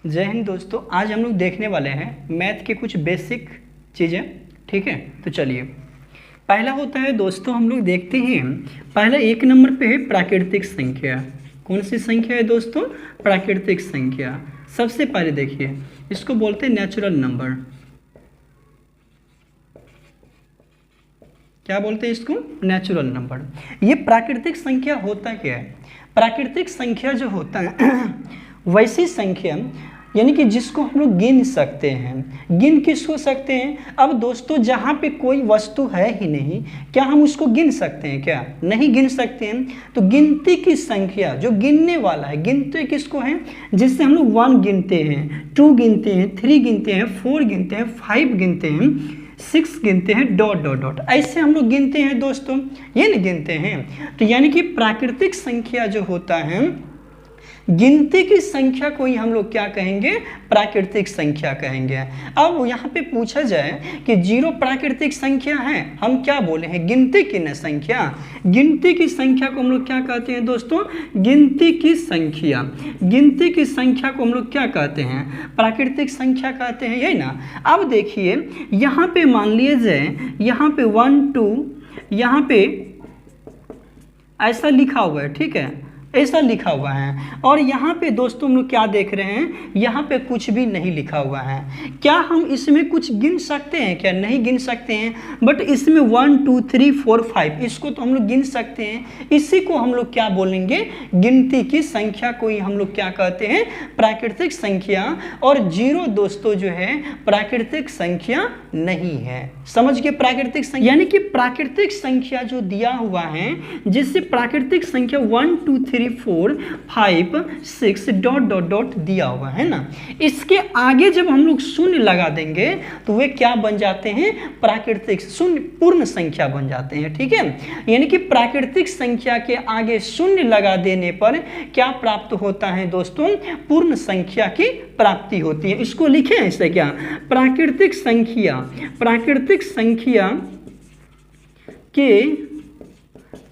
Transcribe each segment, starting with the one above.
जय हिंद दोस्तों। आज हम लोग देखने वाले हैं मैथ के कुछ बेसिक चीज़ें। ठीक है, तो चलिए पहला होता है दोस्तों, हम लोग देखते हैं पहला एक नंबर पे है प्राकृतिक संख्या। कौन सी संख्या है दोस्तों? प्राकृतिक संख्या। सबसे पहले देखिए, इसको बोलते हैं नेचुरल नंबर। क्या बोलते हैं इसको? Natural number. ये प्राकृतिक संख्या होता क्या है? प्राकृतिक संख्या जो होता है वैसी संख्या यानी कि जिसको हम लोग गिन सकते हैं। गिन किसको सकते हैं? अब दोस्तों जहाँ पे कोई वस्तु है ही नहीं, क्या हम उसको गिन सकते हैं? क्या नहीं गिन सकते हैं? तो गिनती की संख्या जो गिनने वाला है, गिनते किसको है? जिससे हम लोग 1 गिनते हैं, 2 गिनते हैं, 3 गिनते हैं, 4 गिनते हैं, 5 गिनते हैं, 6 गिनते हैं, डॉट डॉट डॉट, ऐसे हम लोग गिनते हैं दोस्तों। ये नहीं गिनते हैं। तो यानी कि प्राकृतिक संख्या जो होता है, गिनती की संख्या को ही हम लोग क्या कहेंगे? प्राकृतिक संख्या कहेंगे। अब यहाँ पे पूछा जाए कि 0 प्राकृतिक संख्या है, हम क्या बोले हैं? गिनती की न संख्या। गिनती की संख्या को हम लोग क्या कहते हैं दोस्तों? गिनती की संख्या। गिनती की संख्या को हम लोग क्या कहते हैं? प्राकृतिक संख्या कहते हैं, यही ना। अब देखिए यहाँ पे मान लीजिए, यहाँ पे 1 2 यहाँ पे ऐसा लिखा हुआ है, ठीक है, ऐसा लिखा हुआ है। और यहाँ पे दोस्तों हम लोग क्या देख रहे हैं? यहाँ पे कुछ भी नहीं लिखा हुआ है। क्या हम इसमें कुछ गिन सकते हैं? क्या नहीं गिन सकते हैं। बट इसमें 1 2 3 4 5 इसको तो हम लोग गिन सकते हैं। इसी को हम लोग क्या बोलेंगे? गिनती की संख्या को ही हम लोग क्या कहते हैं? प्राकृतिक संख्या। और 0 दोस्तों जो है प्राकृतिक संख्या नहीं है। समझ गए? प्राकृतिक संख्या यानी कि प्राकृतिक संख्या जो दिया हुआ है, जिससे प्राकृतिक संख्या 1 2 3 4 5 6 डॉट डॉट डॉट दिया हुआ है ना, इसके आगे जब हम लोग शून्य लगा देंगे तो वे क्या बन जाते हैं? प्राकृतिक शून्य पूर्ण संख्या बन जाते हैं। ठीक है, यानी कि प्राकृतिक संख्या के आगे शून्य लगा देने पर क्या प्राप्त होता है दोस्तों? पूर्ण संख्या की प्राप्ति होती है। इसको लिखें ऐसे, क्या? प्राकृतिक संख्या, प्राकृतिक संख्या के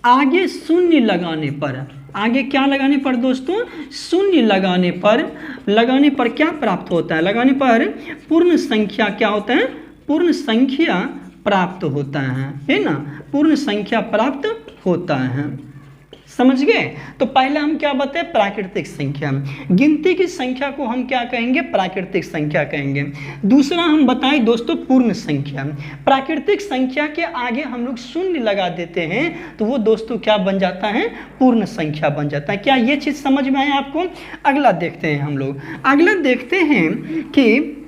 आगे शून्य लगाने पर, आगे क्या लगाने पर दोस्तों? शून्य लगाने पर क्या प्राप्त होता है? लगाने पर पूर्ण संख्या क्या होता है? पूर्ण संख्या प्राप्त होता है ना। पूर्ण संख्या प्राप्त होता है। समझ गए? तो पहला हम क्या बताए? प्राकृतिक संख्या। गिनती की संख्या को हम क्या कहेंगे? प्राकृतिक संख्या कहेंगे। दूसरा हम बताएं दोस्तों पूर्ण संख्या। प्राकृतिक संख्या के आगे हम लोग शून्य लगा देते हैं तो वो दोस्तों क्या बन जाता है? पूर्ण संख्या बन जाता है। क्या ये चीज समझ में आया आपको? अगला देखते हैं हम लोग। अगला देखते हैं कि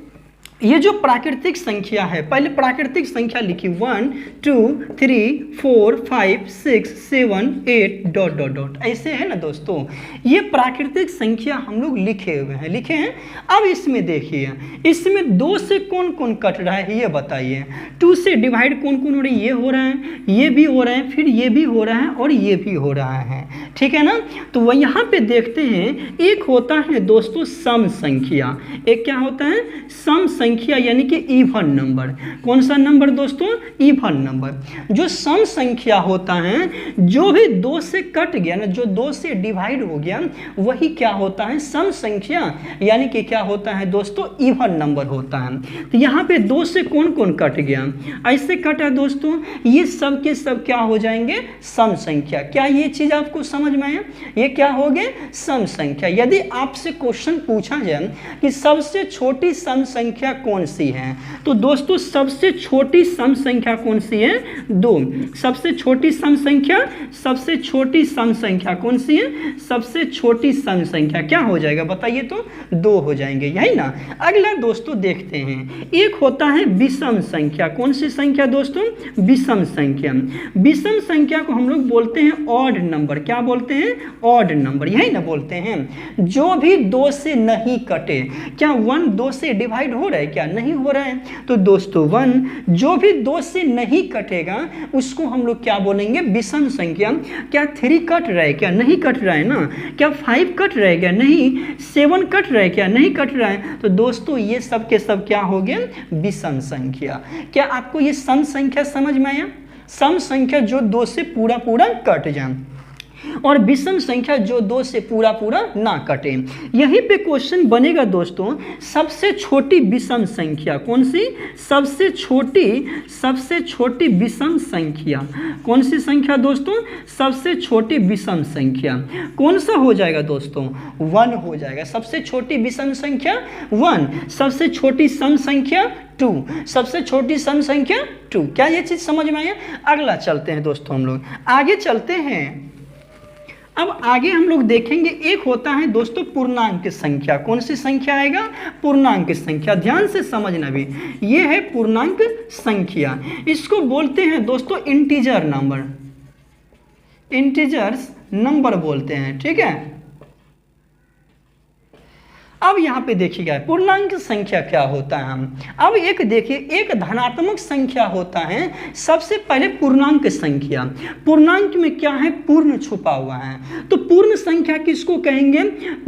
ये जो प्राकृतिक संख्या है, पहले प्राकृतिक संख्या लिखी 1 2 3 4 5 6 7 8 डॉट डॉट डॉट, ऐसे है ना दोस्तों। ये प्राकृतिक संख्या हम लोग लिखे हुए हैं, लिखे हैं। अब इसमें देखिए, इसमें 2 से कौन कौन कट रहा है ये बताइए। 2 से डिवाइड कौन कौन हो रहा है? ये हो रहा है, ये भी हो रहा है, फिर ये भी हो रहा है और ये भी हो रहा है। ठीक है ना। तो वह यहाँ पे देखते हैं, एक होता है दोस्तों सम संख्या। एक क्या होता है? सम संख्या यानी कि इवन नंबर। कौन सा नंबर दोस्तों? Even number. जो सम संख्या होता है, जो भी 2 से कट गया ना, जो 2 से डिवाइड हो गया, वही क्या होता है? सम संख्या यानी कि क्या होता है दोस्तों? इवन नंबर होता है। तो यहाँ पे 2 से कौन कौन कट गया? ऐसे कटा दोस्तों, ये सब के सब क्या हो जाएंगे? सम संख्या। क्या ये चीज आपको समझ में आया? ये क्या हो गए? सम संख्या। यदि आपसे क्वेश्चन पूछा जाए कि सबसे छोटी सम संख्या कौन सी है, तो दोस्तों सबसे छोटी सम संख्या कौन सी है? 2। सबसे छोटी सम संख्या, सबसे छोटी सम संख्या कौन सी है? सबसे छोटी सम संख्या क्या हो जाएगा बताइए? तो 2 हो जाएंगे, यही ना। अगला दोस्तों देखते हैं, एक होता है विषम संख्या। कौन सी संख्या दोस्तों? विषम संख्या। विषम संख्या को हम लोग बोलते हैं ऑड नंबर। क्या बोलते हैं? ऑड नंबर, यही ना बोलते हैं। जो भी 2 से नहीं कटे, क्या 1 2 से डिवाइड हो रहा है? क्या नहीं हो रहा है? तो दोस्तों 1 जो भी 2 से नहीं कटेगा उसको हम लोग क्या बोलेंगे? विषम संख्या। क्या 3 कट रहा है? क्या नहीं कट रहा है ना। क्या 5 कट रहा है? क्या नहीं। 7 कट रहा है? क्या नहीं कट रहा है। तो दोस्तों ये सब के सब क्या हो गए? विषम संख्या। क्या आपको ये सम संख्या समझ में आया? सम संख्या जो 2 से पूरा पूरा कट जाए। और विषम संख्या जो 2 से पूरा पूरा ना कटे। यहीं पे क्वेश्चन बनेगा दोस्तों, सबसे छोटी विषम संख्या कौन सी? सबसे छोटी विषम संख्या कौन सी संख्या दोस्तों? सबसे छोटी विषम संख्या कौन सा हो जाएगा दोस्तों? 1 हो जाएगा। सबसे छोटी विषम संख्या 1, सबसे छोटी सम संख्या 2, सबसे छोटी सम संख्या 2। क्या ये चीज समझ में आया? अगला चलते हैं दोस्तों, हम लोग आगे चलते हैं। अब आगे हम लोग देखेंगे, एक होता है दोस्तों पूर्णांक संख्या। कौन सी संख्या आएगा? पूर्णांक संख्या। ध्यान से समझना भी, ये है पूर्णांक संख्या। इसको बोलते हैं दोस्तों इंटीजर नंबर, इंटीजर्स नंबर बोलते हैं, ठीक है। अब यहाँ पे देखिएगा पूर्णांक संख्या क्या होता है। अब एक देखिए, एक धनात्मक संख्या होता है। सबसे पहले पूर्णांक संख्या, पूर्णांक में क्या है? पूर्ण छुपा हुआ है। तो पूर्ण संख्या किसको कहेंगे?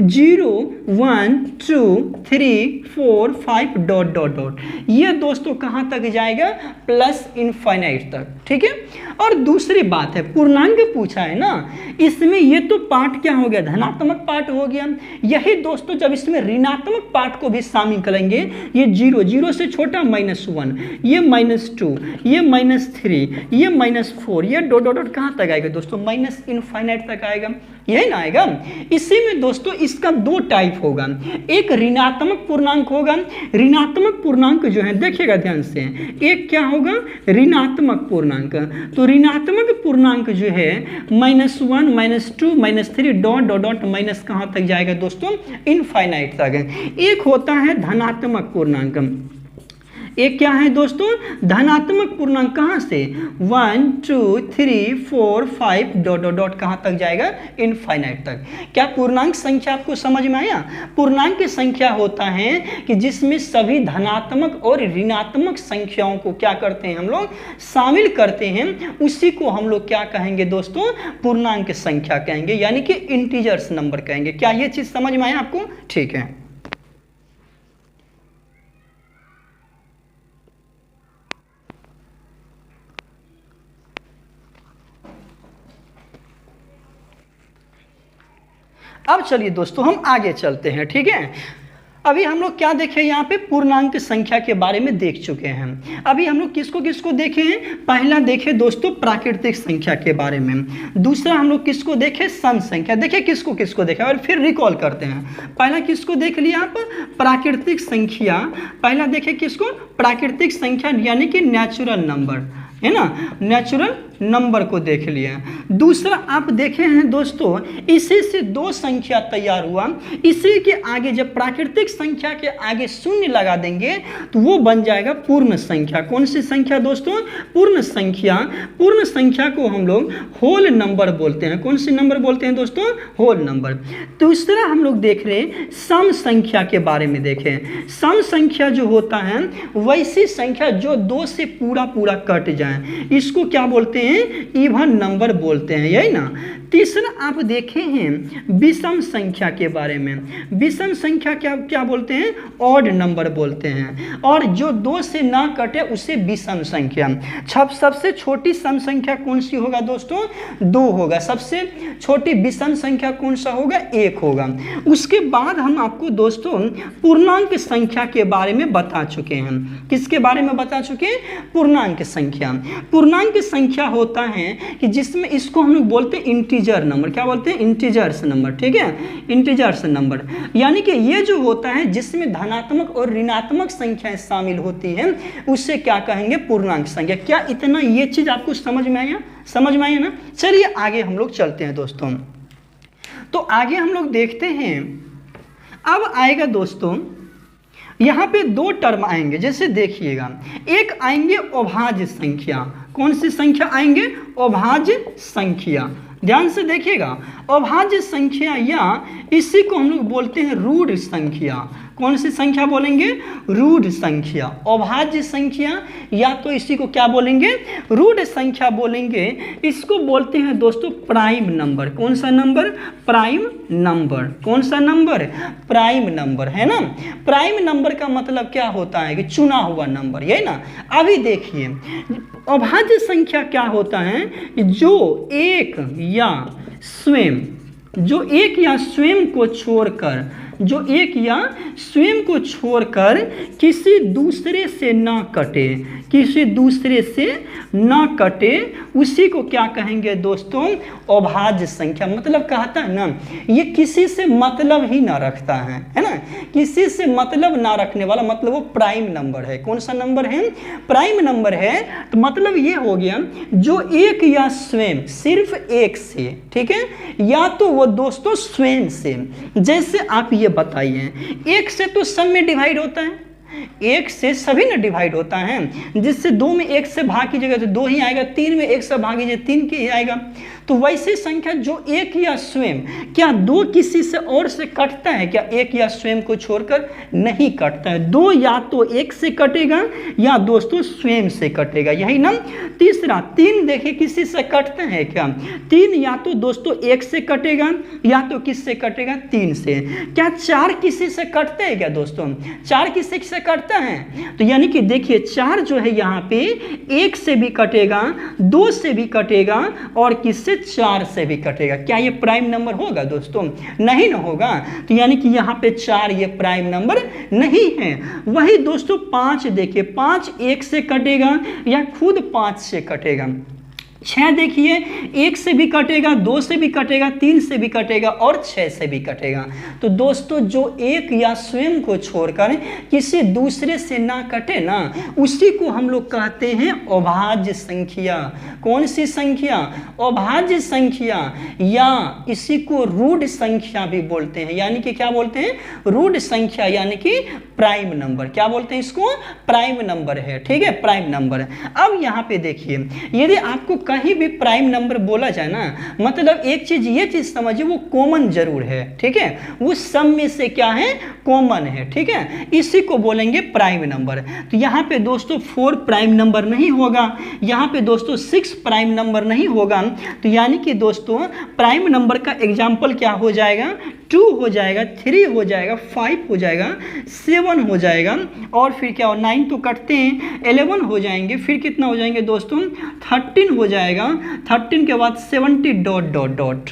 0, 1, 2, 3, 4, 5 डॉट डॉट डॉट। ये दोस्तों कहाँ तक जाएगा? प्लस इनफाइनाइट तक, ठीक है। और दूसरी बात है, पूर्णांक पूछा है ना, इसमें ये तो पार्ट क्या हो गया? धनात्मक पार्ट हो गया। यही दोस्तों जब इसमें ऋणात्मक पार्ट को भी शामिल करेंगे, ये 0, 0 से छोटा -1, ये -2, ये -3, ये -4, ये डॉट डॉट डॉट कहाँ तक आएगा दोस्तों? माइनस इनफाइनाइट तक आएगा, यही ना आएगा। इसी में दोस्तों इसका 2 टाइप होगा, एक ऋणात्मक पूर्णांक होगा। ऋणात्मक पूर्णांक जो है देखिएगा ध्यान से, एक क्या होगा? ऋणात्मक पूर्णांक। तो ऋणात्मक पूर्णांक जो है -1, -2, -3 डॉट डॉट डॉट माइनस कहाँ तक जाएगा दोस्तों? इनफाइनाइट तक। एक होता है धनात्मक पूर्णांक, एक क्या है दोस्तों? धनात्मक पूर्णांक। कहाँ से? 1, 2, 3, 4, 5 डॉट डॉट डॉट कहाँ तक जाएगा? इनफाइनाइट तक। क्या पूर्णांक संख्या आपको समझ में आया? पूर्णांक संख्या होता है कि जिसमें सभी धनात्मक और ऋणात्मक संख्याओं को क्या करते हैं हम लोग? शामिल करते हैं। उसी को हम लोग क्या कहेंगे दोस्तों? पूर्णांक संख्या कहेंगे, यानी कि इंटीजर्स नंबर कहेंगे। क्या ये चीज समझ में आया आपको? ठीक है। अब चलिए दोस्तों हम आगे चलते हैं, ठीक है। अभी हम लोग क्या देखे? यहाँ पे पूर्णांक संख्या के बारे में देख चुके हैं। अभी हम लोग किसको किसको देखे हैं? पहला देखे दोस्तों प्राकृतिक संख्या के बारे में, दूसरा हम लोग किसको देखे? सम संख्या। देखिए किसको किसको देखे और फिर रिकॉल करते हैं। पहला किसको देख लिया आप? प्राकृतिक संख्या। पहला देखे किसको? प्राकृतिक संख्या, यानी कि नेचुरल नंबर, है ना, नेचुरल नंबर को देख लिया। दूसरा आप देखे हैं दोस्तों, इसी से 2 संख्या तैयार हुआ। इसी के आगे जब प्राकृतिक संख्या के आगे शून्य लगा देंगे तो वो बन जाएगा पूर्ण संख्या। कौन सी संख्या दोस्तों? पूर्ण संख्या। पूर्ण संख्या को हम लोग होल नंबर बोलते हैं। कौन सी नंबर बोलते हैं दोस्तों? Whole number. दूसरा हम लोग देख रहे हैं सम संख्या के बारे में। देखें सम संख्या जो होता है वैसी संख्या जो 2 से पूरा पूरा कट जाए, इसको क्या बोलते हैं? इवन नंबर बोलते हैं, यही ना। तीसरा आप देखे हैं विषम संख्या के बारे में। विषम संख्या क्या क्या बोलते हैं? ऑड नंबर बोलते हैं। और जो 2 से ना कटे उसे विषम संख्या। सबसे छोटी सम संख्या कौन सी होगा दोस्तों? 2 होगा। सबसे छोटी विषम संख्या कौन सा होगा? 1 होगा। उसके बाद हम आपको दोस्तों पूर्णांक संख्या के बारे में बता चुके हैं। किसके बारे में बता चुके हैं? पूर्णांक संख्या। पूर्णांक संख्या होता है कि जिसमें इसको हम लोग बोलते हैं इंटीजर नंबर। क्या बोलते हैं? इंटीजर्स नंबर, ठीक है, इंटीजर्स नंबर। यानी कि ये जो होता है जिसमें धनात्मक और ऋणात्मक संख्याएं शामिल होती हैं उससे क्या कहेंगे? पूर्णांक संख्या। क्या इतना ये चीज आपको समझ में आया? समझ में आया ना। चलिए आगे हम लोग चलते हैं दोस्तों। तो आगे हम लोग देखते हैं, अब आएगा दोस्तों यहाँ पे 2 टर्म आएंगे। जैसे देखिएगा, एक आएंगे अभाज्य संख्या। कौन सी संख्या आएंगे? अभाज्य संख्या। ध्यान से देखिएगा, अभाज्य संख्या या इसी को हम लोग बोलते हैं रूढ़ संख्या। कौन सी संख्या बोलेंगे? रूढ़ संख्या। अभाज्य संख्या या तो इसी को क्या बोलेंगे? रूढ़ संख्या बोलेंगे। इसको बोलते हैं दोस्तों प्राइम नंबर। कौन सा नंबर? Prime number. कौन सा नंबर? प्राइम नंबर, है ना। प्राइम नंबर का मतलब क्या होता है? कि चुना हुआ नंबर, यही ना। अभी देखिए अभाज्य संख्या क्या होता है? जो 1 या स्वयं, जो एक या स्वयं को छोड़कर, जो एक या स्वयं को छोड़कर किसी दूसरे से ना कटे, किसी दूसरे से ना कटे, उसी को क्या कहेंगे दोस्तों? अभाज्य संख्या। मतलब कहता है ना, ये किसी से मतलब ही ना रखता है ना, किसी से मतलब ना रखने वाला, मतलब वो प्राइम नंबर है। कौन सा नंबर है? प्राइम नंबर है। तो मतलब ये हो गया जो एक या स्वयं, सिर्फ एक से, ठीक है, या तो वो दोस्तों स्वयं से, जैसे आप ये बताइए, एक से तो सब में डिवाइड होता है, एक से सभी ना डिवाइड होता है, जिससे दो में एक से भाग कीजिएगा तो दो ही आएगा, तीन में एक से भाग कीजिए तीन की ही आएगा। तो वैसी संख्या जो एक या स्वयं, क्या दो किसी से और से कटता है? क्या एक या स्वयं को छोड़कर? नहीं कटता है। दो या तो एक से कटेगा या दोस्तों स्वयं से कटेगा, यही ना। तीसरा, तीन देखिए किसी से कटता है क्या? तीन या तो दोस्तों एक से कटेगा या तो किससे कटेगा? तीन से। क्या चार किसी से कटते हैं क्या दोस्तों? चार किसी से कटता है? तो यानी कि देखिए चार जो है यहाँ पे एक से भी कटेगा, दो से भी कटेगा और किससे? चार से भी कटेगा। क्या ये प्राइम नंबर होगा दोस्तों? नहीं ना होगा। तो यानी कि यहाँ पे चार ये प्राइम नंबर नहीं है। वही दोस्तों पांच देखिए, पांच एक से कटेगा या खुद पांच से कटेगा। छः देखिए एक से भी कटेगा, दो से भी कटेगा, तीन से भी कटेगा और छः से भी कटेगा। तो दोस्तों जो एक या स्वयं को छोड़कर किसी दूसरे से ना कटे ना, उसी को हम लोग कहते हैं अभाज्य संख्या। कौन सी संख्या? अभाज्य संख्या, या इसी को रूढ़ संख्या भी बोलते हैं। यानी कि क्या बोलते हैं? रूढ़ संख्या, यानी कि प्राइम नंबर। क्या बोलते हैं इसको? प्राइम नंबर है, ठीक है, प्राइम नंबर। अब यहाँ पे देखिए, यदि आपको कहीं भी प्राइम नंबर बोला जाए ना, मतलब एक चीज, ये चीज समझिए, वो कॉमन जरूर है, ठीक है, वो सब में से क्या है? कॉमन है, ठीक है, इसी को बोलेंगे प्राइम नंबर। तो यहाँ पे दोस्तों 4 प्राइम नंबर नहीं होगा, यहाँ पे दोस्तों 6 प्राइम नंबर नहीं होगा। तो यानी कि दोस्तों प्राइम नंबर का एग्जाम्पल क्या हो जाएगा? 2 हो जाएगा, 3 हो जाएगा, 5 हो जाएगा, 7 हो जाएगा, और फिर क्या हो? 9 तो कटते हैं, 11 हो जाएंगे, फिर कितना हो जाएंगे दोस्तों? 13 हो जाएगा, 13 के बाद 70 डॉट डॉट डॉट।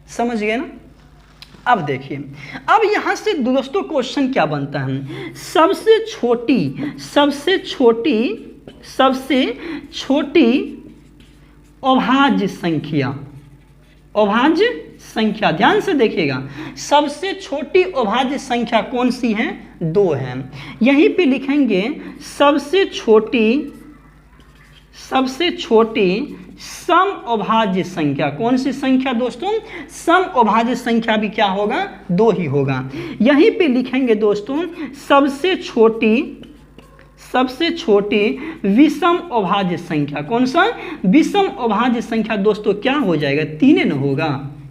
समझ गए ना? अब देखिए, अब यहां से दोस्तों क्वेश्चन क्या बनता है? सबसे छोटी अभाज्य संख्या, अभाज्य संख्या, ध्यान से देखिएगा, सबसे छोटी अभाज्य संख्या कौन सी है? 2 है। यहीं पे लिखेंगे सबसे छोटी सम अभाज्य संख्या। कौन सी संख्या दोस्तों? सम अभाज्य संख्या भी क्या होगा? 2 ही होगा। यहीं पे लिखेंगे दोस्तों सबसे छोटी विषम अभाज्य संख्या। कौन सा? विषम अभाज्य संख्या दोस्तों क्या हो जाएगा? 3 न होगा।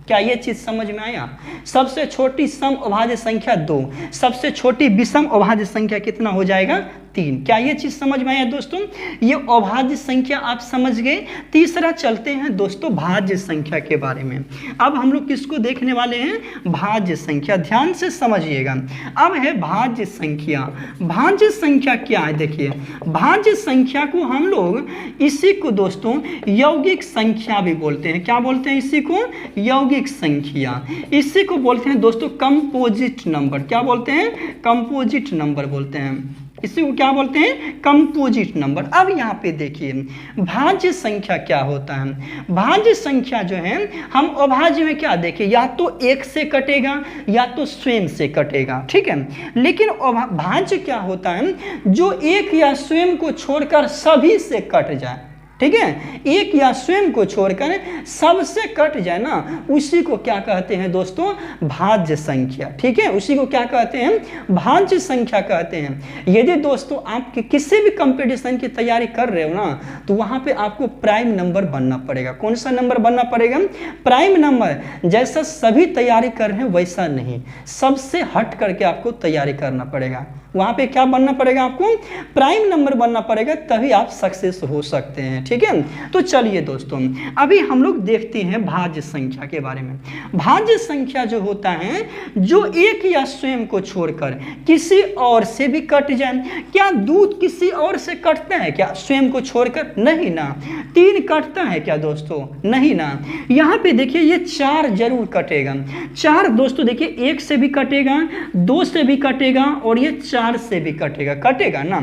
क्या ये चीज समझ में आया? सबसे छोटी सम अभाज्य संख्या 2, सबसे छोटी विषम अभाज्य संख्या कितना हो जाएगा? 3। क्या ये चीज समझ में आया दोस्तों? ये अभाज्य संख्या आप समझ गए। तीसरा चलते हैं दोस्तों भाज्य संख्या के बारे में। अब हम लोग किसको देखने वाले हैं? भाज्य संख्या। ध्यान से समझिएगा। अब है भाज्य संख्या। भाज्य संख्या क्या है? देखिए, भाज्य संख्या को हम लोग, इसी को दोस्तों यौगिक संख्या भी बोलते हैं। क्या बोलते हैं इसी को? यौगिक संख्या। इसी को बोलते हैं दोस्तों कंपोजिट नंबर। क्या बोलते हैं? कंपोजिट नंबर बोलते हैं। इसी को क्या बोलते हैं? Composite number. अब यहाँ पे देखिए भाज्य संख्या क्या होता है। भाज्य संख्या जो है, हम अभाज्य में क्या देखें, या तो एक से कटेगा या तो स्वयं से कटेगा, ठीक है। लेकिन भाज्य क्या होता है? जो एक या स्वयं को छोड़कर सभी से कट जाए, ठीक है, एक या स्वयं को छोड़कर सबसे कट जाए ना, उसी को क्या कहते हैं दोस्तों? भाज्य संख्या, ठीक है, उसी को क्या कहते हैं? भाज्य संख्या कहते हैं। यदि दोस्तों आप किसी भी कंपटीशन की तैयारी कर रहे हो ना, तो वहां पे आपको प्राइम नंबर बनना पड़ेगा। कौन सा नंबर बनना पड़ेगा? Prime number. जैसा सभी तैयारी कर रहे हैं वैसा नहीं, सबसे हट करके आपको तैयारी करना पड़ेगा। वहां पे क्या बनना पड़ेगा आपको? प्राइम नंबर बनना पड़ेगा, तभी आप सक्सेस हो सकते हैं, ठीक है। तो चलिए दोस्तों, अभी हम लोग देखते हैं भाज्य संख्या के बारे में। भाज्य संख्या जो होता है, जो एक या स्वयं को छोड़कर किसी और से भी कट जाए। क्या दूध किसी और से कटता है क्या स्वयं को छोड़कर? नहीं ना। 3 कटता है क्या दोस्तों? नहीं ना। यहाँ पे देखिए ये 4 जरूर कटेगा। 4 दोस्तों देखिए 1 से भी कटेगा, 2 से भी कटेगा और ये 4 से भी कटेगा, कटेगा ना।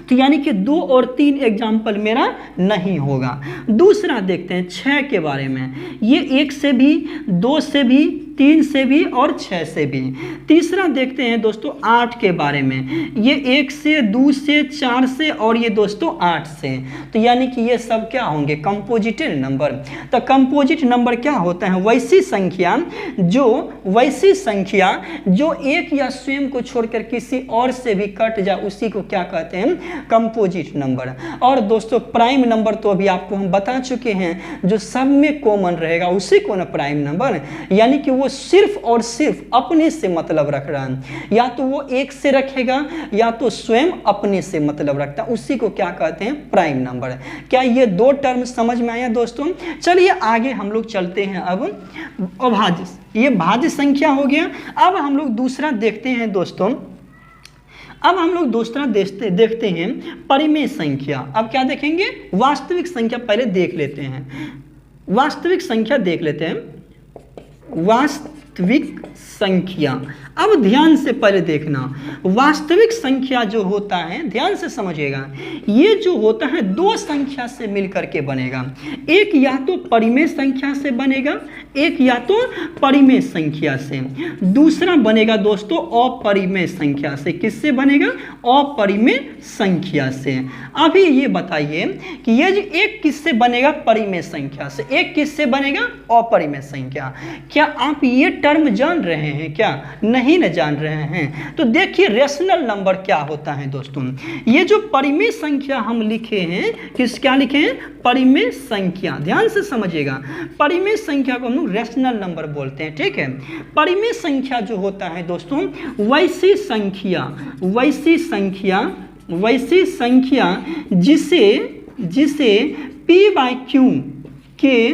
तो यानी कि 2 और 3 एग्जाम्पल मेरा नहीं होगा। दूसरा देखते हैं 6 के बारे में। ये 1 से भी, 2 से भी, 3 से भी और 6 से भी। तीसरा देखते हैं दोस्तों 8 के बारे में। ये 1 से, 2 से, 4 से और ये दोस्तों 8 से। तो यानी कि ये सब क्या होंगे? कंपोजिटेड नंबर। तो कंपोजिट नंबर क्या होता है? वैसी संख्या जो एक या स्वयं को छोड़कर किसी और से भी कट जाए, उसी को क्या कहते हैं? Composite number. और दोस्तों प्राइम नंबर तो अभी आपको हम बता चुके हैं, जो सब में कॉमन रहेगा उसी को ना प्राइम नंबर, यानी कि वो सिर्फ और सिर्फ अपने से मतलब रख रहा है। या तो वो 1 से रखेगा या तो स्वयं अपने से मतलब रखता है, उसी को क्या कहते हैं? Prime number. क्या ये 2 टर्म समझ में आया दोस्तों? चलिए आगे हम लोग चलते हैं। अब अभाज्य, ये भाज्य संख्या हो गया। अब हम लोग दूसरा देखते हैं दोस्तों। अब हम लोग दूसरा देखते हैं परिमेय संख्या। अब क्या देखेंगे? वास्तविक संख्या पहले देख लेते हैं। वास्तविक संख्या देख लेते हैं। वास्तविक संख्या, अब ध्यान से पहले देखना, वास्तविक संख्या जो होता है, ध्यान से समझिएगा, ये जो होता है 2 संख्या से मिलकर के बनेगा। एक या तो परिमेय संख्या से बनेगा, एक या तो परिमेय संख्या से, दूसरा बनेगा दोस्तों अपरिमेय संख्या से। किससे बनेगा? अपरिमेय संख्या से। अभी ये बताइए कि ये जो एक किससे बनेगा? परिमेय संख्या से। एक किससे बनेगा? अपरिमेय संख्या। क्या आप ये टर्म जान रहे हैं क्या? नहीं न जान रहे हैं? तो देखिए रेशनल नंबर क्या होता है दोस्तों। ये जो परिमेय संख्या हम लिखे हैं, क्या लिखे हैं? परिमेय संख्या। ध्यान से समझिएगा, परिमेय संख्या को हम लोग रेशनल नंबर बोलते हैं, ठीक है। परिमेय संख्या जो होता है दोस्तों, वैसी संख्या जिसे p/q के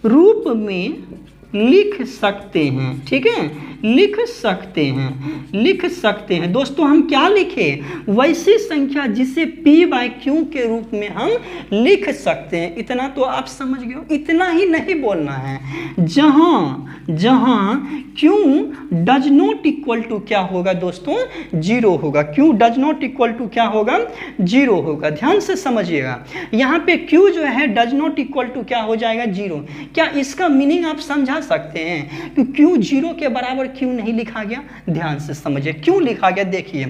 रूप में लिख सकते हैं, ठीक है, लिख सकते हैं दोस्तों। हम क्या लिखें? वैसी संख्या जिसे p/q के रूप में हम लिख सकते हैं। इतना तो आप समझ गए हो, इतना ही नहीं बोलना है। जहां q does not equal to क्या होगा दोस्तों? 0 होगा। q does not equal to क्या होगा? 0 होगा। ध्यान से समझिएगा, यहाँ पे q जो है डज नॉट इक्वल टू क्या हो जाएगा? 0। क्या इसका मीनिंग आप समझा सकते हैं कि क्यों 0 के बराबर क्यों नहीं लिखा गया? ध्यान से समझिए क्यों लिखा गया। देखिए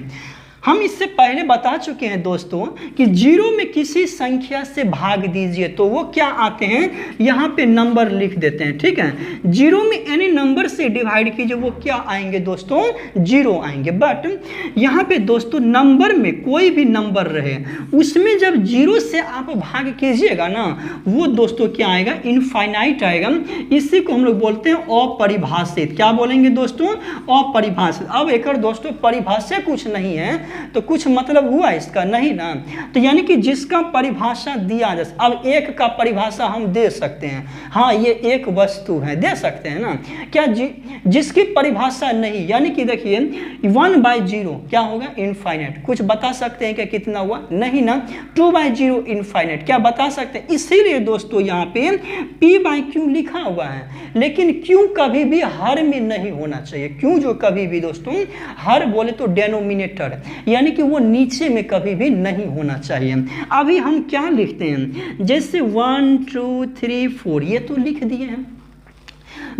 हम इससे पहले बता चुके हैं दोस्तों कि 0 में किसी संख्या से भाग दीजिए तो वो क्या आते हैं? यहाँ पे नंबर लिख देते हैं, ठीक है। 0 में एनी नंबर से डिवाइड कीजिए, वो क्या आएंगे दोस्तों? 0 आएंगे। बट यहाँ पे दोस्तों नंबर में कोई भी नंबर रहे, उसमें जब 0 से आप भाग कीजिएगा ना, वो दोस्तों क्या आएगा? इनफाइनाइट आएगा। इसी को हम लोग बोलते हैं अपरिभाषित। क्या बोलेंगे दोस्तों? अपरिभाषित। अब एक दोस्तों परिभाषा कुछ नहीं है तो कुछ मतलब हुआ इसका? नहीं ना। तो यानी कि जिसका परिभाषा दिया जाए, अब एक का परिभाषा हम दे सकते हैं, हाँ ये एक वस्तु है, दे सकते हैं ना। क्या जिसकी परिभाषा नहीं, यानी कि देखिए 1/0 क्या होगा? इनफाइनाइट। कुछ बता सकते हैं क्या कितना हुआ? नहीं ना। 2/0 इनफाइनाइट। क्या बता सकते हैं? इसीलिए दोस्तों यहाँ पे p/q लिखा हुआ है, लेकिन q कभी भी हर में नहीं होना चाहिए। q जो कभी भी दोस्तों हर बोले तो डेनोमिनेटर, यानी कि वो नीचे में कभी भी नहीं होना चाहिए। अभी हम क्या लिखते हैं? जैसे 1 2 3 4 ये तो लिख दिए हैं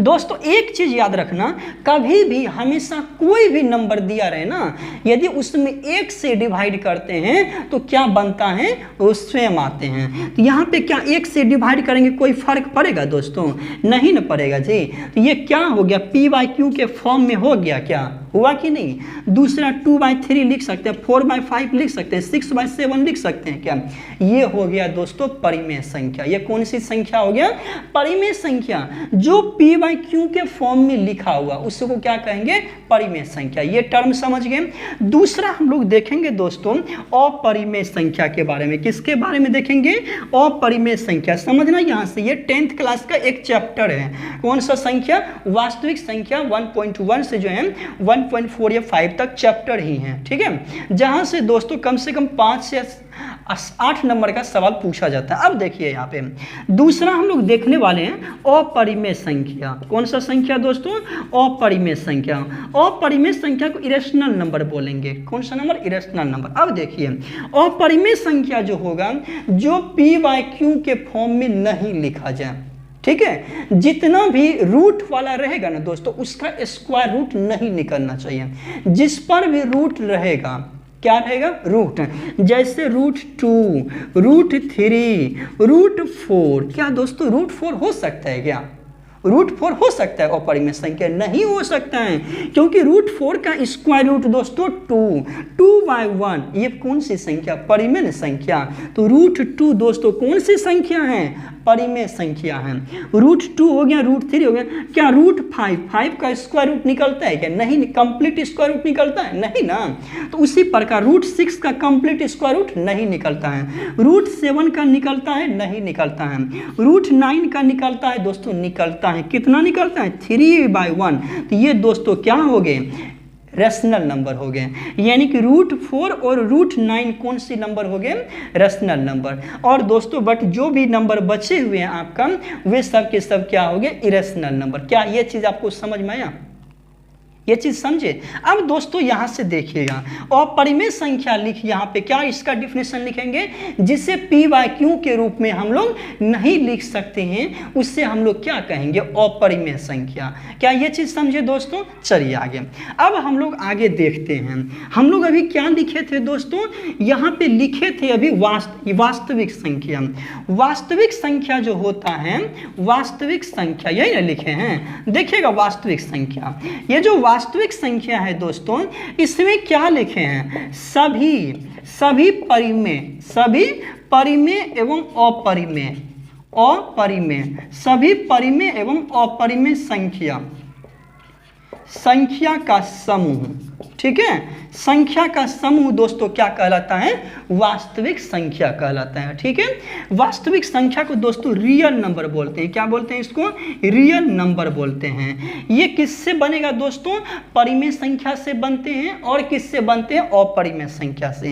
दोस्तों। एक चीज याद रखना, कभी भी हमेशा कोई भी नंबर दिया रहे ना, यदि उसमें 1 से डिवाइड करते हैं तो क्या बनता है? वो स्वयं आते हैं। तो यहाँ पे क्या 1 से डिवाइड करेंगे कोई फर्क पड़ेगा दोस्तों? नहीं ना पड़ेगा जी। तो ये क्या हो गया? p/q के फॉर्म में हो गया क्या? हुआ कि नहीं। दूसरा 2/3 लिख सकते हैं, 4/5 लिख सकते हैं, 6/7 लिख सकते हैं क्या। ये हो गया दोस्तों परिमेय संख्या। ये कौन सी संख्या हो गया, परिमेय संख्या। जो p/q के फॉर्म में लिखा हुआ उसको क्या कहेंगे, परिमेय संख्या। ये टर्म समझ गए। दूसरा हम लोग देखेंगे दोस्तों अपरिमेय संख्या के बारे में। किसके बारे में देखेंगे, अपरिमेय संख्या। समझना यहाँ से, ये 10th क्लास का एक चैप्टर है। कौन सा संख्या, वास्तविक संख्या 1.1 से जो है 1.4 या 5 तक चैप्टर ही है, ठीक है। जहां से दोस्तों कम से कम 5 से 8 नंबर का सवाल पूछा जाता है। अब देखिए यहाँ पे दूसरा हम लोग देखने वाले हैं अपरिमेय संख्या। कौन सा संख्या दोस्तों, अपरिमेय संख्या। अपरिमेय संख्या को इरेशनल नंबर बोलेंगे। कौन सा नंबर, इरेशनल नंबर। अब देखिए अपरिमेय संख्या जो होगा, जो p/q के फॉर्म में नहीं लिखा जाए, ठीक है। जितना भी रूट वाला रहेगा ना दोस्तों, उसका स्क्वायर रूट नहीं निकलना चाहिए। जिस पर भी रूट रहेगा, क्या रहेगा, रूट। जैसे √2, √3, √4। क्या दोस्तों √4 हो सकता है क्या, √4 हो सकता है अपरिमेय संख्या, नहीं हो सकता है, क्योंकि √4 का स्क्वायर रूट दोस्तों 2/1। ये कौन सी संख्या, परिमेय संख्या। तो √2 दोस्तों कौन सी संख्या है, परिमेय संख्या है। √2 हो गया, √3 हो गया, क्या √5 का स्क्वायर रूट निकलता है क्या, नहीं। कंप्लीट स्क्वायर रूट निकलता है, नहीं ना। तो उसी प्रकार √6 का कंप्लीट स्क्वायर रूट नहीं निकलता है। √7 का निकलता है, नहीं निकलता है। √9 का निकलता है दोस्तों, निकलता है। कितना निकलता है, 3/1। तो ये दोस्तों क्या हो गए, रेशनल नंबर हो गए। यानी कि √4 और √9 कौन सी नंबर हो गए, रेशनल नंबर। और दोस्तों बट जो भी नंबर बचे हुए हैं आपका, वे सब के सब क्या हो गए, इरेशनल नंबर। क्या ये चीज आपको समझ में आया, ये चीज समझे। अब दोस्तों यहां से देखिएगा, अपरिमेय संख्या लिख, यहाँ पे क्या इसका डिफिनेशन लिखेंगे, जिसे p/q के रूप में हम लोग नहीं लिख सकते हैं, उससे हम लोग क्या कहेंगे, अपरिमेय संख्या। क्या ये चीज समझे दोस्तों। चलिए आगे, अब हम लोग आगे देखते हैं। हम लोग अभी क्या लिखे थे दोस्तों, यहाँ पे लिखे थे अभी वास्तविक संख्या। वास्तविक संख्या जो होता है, वास्तविक संख्या यही ना लिखे हैं, देखिएगा वास्तविक संख्या। ये जो वास्तविक संख्या है दोस्तों, इसमें क्या लिखे हैं, सभी परिमेय एवं अपरिमेय, सभी परिमेय एवं अपरिमेय संख्या का समूह, ठीक है। संख्या का समूह दोस्तों क्या कहलाता है, वास्तविक संख्या कहलाता है, ठीक है। वास्तविक संख्या को दोस्तों रियल नंबर बोलते हैं। क्या बोलते हैं इसको, रियल नंबर बोलते हैं। ये किससे बनेगा दोस्तों, परिमेय संख्या से बनते हैं। और किससे बनते हैं, अपरिमेय संख्या से।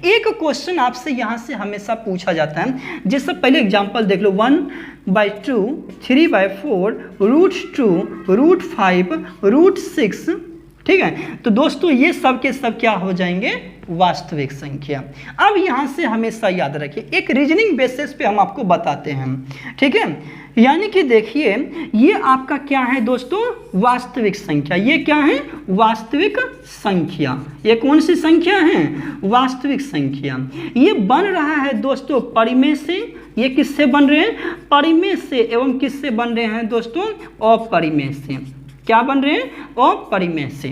एक क्वेश्चन आपसे यहाँ से हमेशा पूछा जाता है, जैसे पहले एग्जाम्पल देख लो, 1/2, 3/4, √2, √5, √6, ठीक है। तो दोस्तों ये सब के सब क्या हो जाएंगे, वास्तविक संख्या। अब यहां से हमेशा याद रखिए, एक रीजनिंग बेसिस पे हम आपको बताते हैं, ठीक है। यानी कि देखिए ये आपका क्या है दोस्तों, वास्तविक संख्या। ये क्या है, वास्तविक संख्या। ये कौन सी संख्या है, वास्तविक संख्या। ये बन रहा है दोस्तों परिमेय से। ये किससे बन रहे हैं, परिमेय से। एवं किससे बन रहे हैं दोस्तों, अपरिमेय से। क्या बन रहे हैं, अपरिमेय से,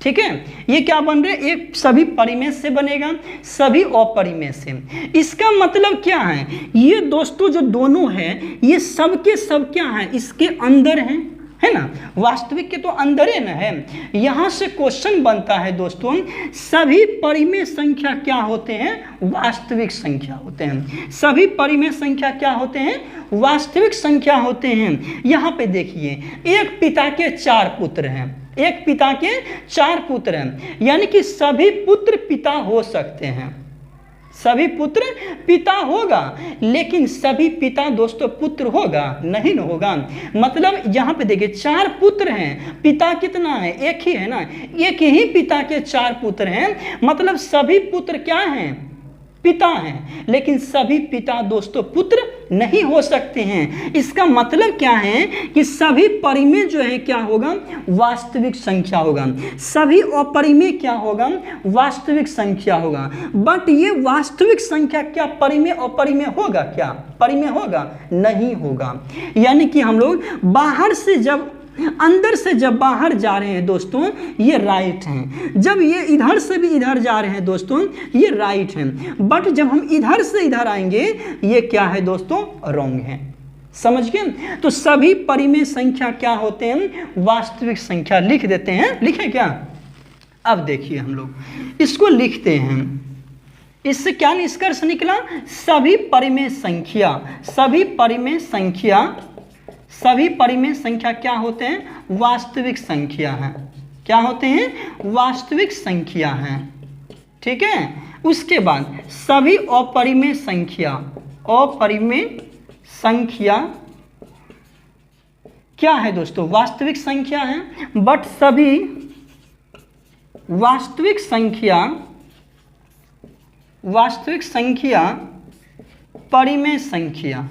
ठीक है। ये क्या बन रहे हैं, एक सभी परिमेय से बनेगा, सभी अपरिमेय से। इसका मतलब क्या है, ये दोस्तों जो दोनों हैं, ये सब के सब क्या है, इसके अंदर हैं, है ना। वास्तविक के तो अंदर है ना है। यहां से क्वेश्चन बनता है दोस्तों, सभी परिमेय संख्या क्या होते हैं, वास्तविक संख्या होते हैं। सभी परिमेय संख्या क्या होते हैं, वास्तविक संख्या होते हैं। यहाँ पे देखिए, एक पिता के 4 पुत्र हैं, एक पिता के 4 पुत्र हैं, यानी कि सभी पुत्र पिता हो सकते हैं। सभी पुत्र पिता होगा, लेकिन सभी पिता दोस्तों पुत्र होगा नहीं ना होगा। मतलब यहाँ पे देखिए 4 पुत्र हैं, पिता कितना है, एक ही है ना। एक ही पिता के 4 पुत्र हैं, मतलब सभी पुत्र क्या हैं, पिता हैं। लेकिन सभी पिता दोस्तों पुत्र नहीं हो सकते हैं। इसका मतलब क्या है कि सभी परिमेय जो है क्या होगा, वास्तविक संख्या होगा। सभी अपरिमेय क्या होगा, वास्तविक संख्या होगा। बट ये वास्तविक संख्या क्या परिमेय अपरिमेय होगा, क्या परिमेय होगा, नहीं होगा। यानी कि हम लोग बाहर से जब अंदर से जब बाहर जा रहे हैं दोस्तों ये राइट हैं, जब ये इधर से भी इधर जा रहे हैं दोस्तों ये राइट हैं, बट जब हम इधर से इधर आएंगे ये क्या है दोस्तों, रॉन्ग है। समझ गए? तो सभी परिमेय संख्या क्या होते हैं, वास्तविक संख्या। लिख देते हैं, लिखे क्या? अब देखिए हम लोग इसको लिखते हैं, इससे क्या निष्कर्ष निकला, सभी परिमेय संख्या, सभी परिमेय संख्या, सभी परिमेय संख्या क्या होते हैं, वास्तविक संख्या हैं। क्या होते हैं, वास्तविक संख्या हैं। ठीक है, उसके बाद सभी अपरिमेय संख्या, अपरिमेय संख्या क्या है दोस्तों, वास्तविक संख्या है, बट सभी वास्तविक संख्या, वास्तविक संख्या परिमेय संख्या,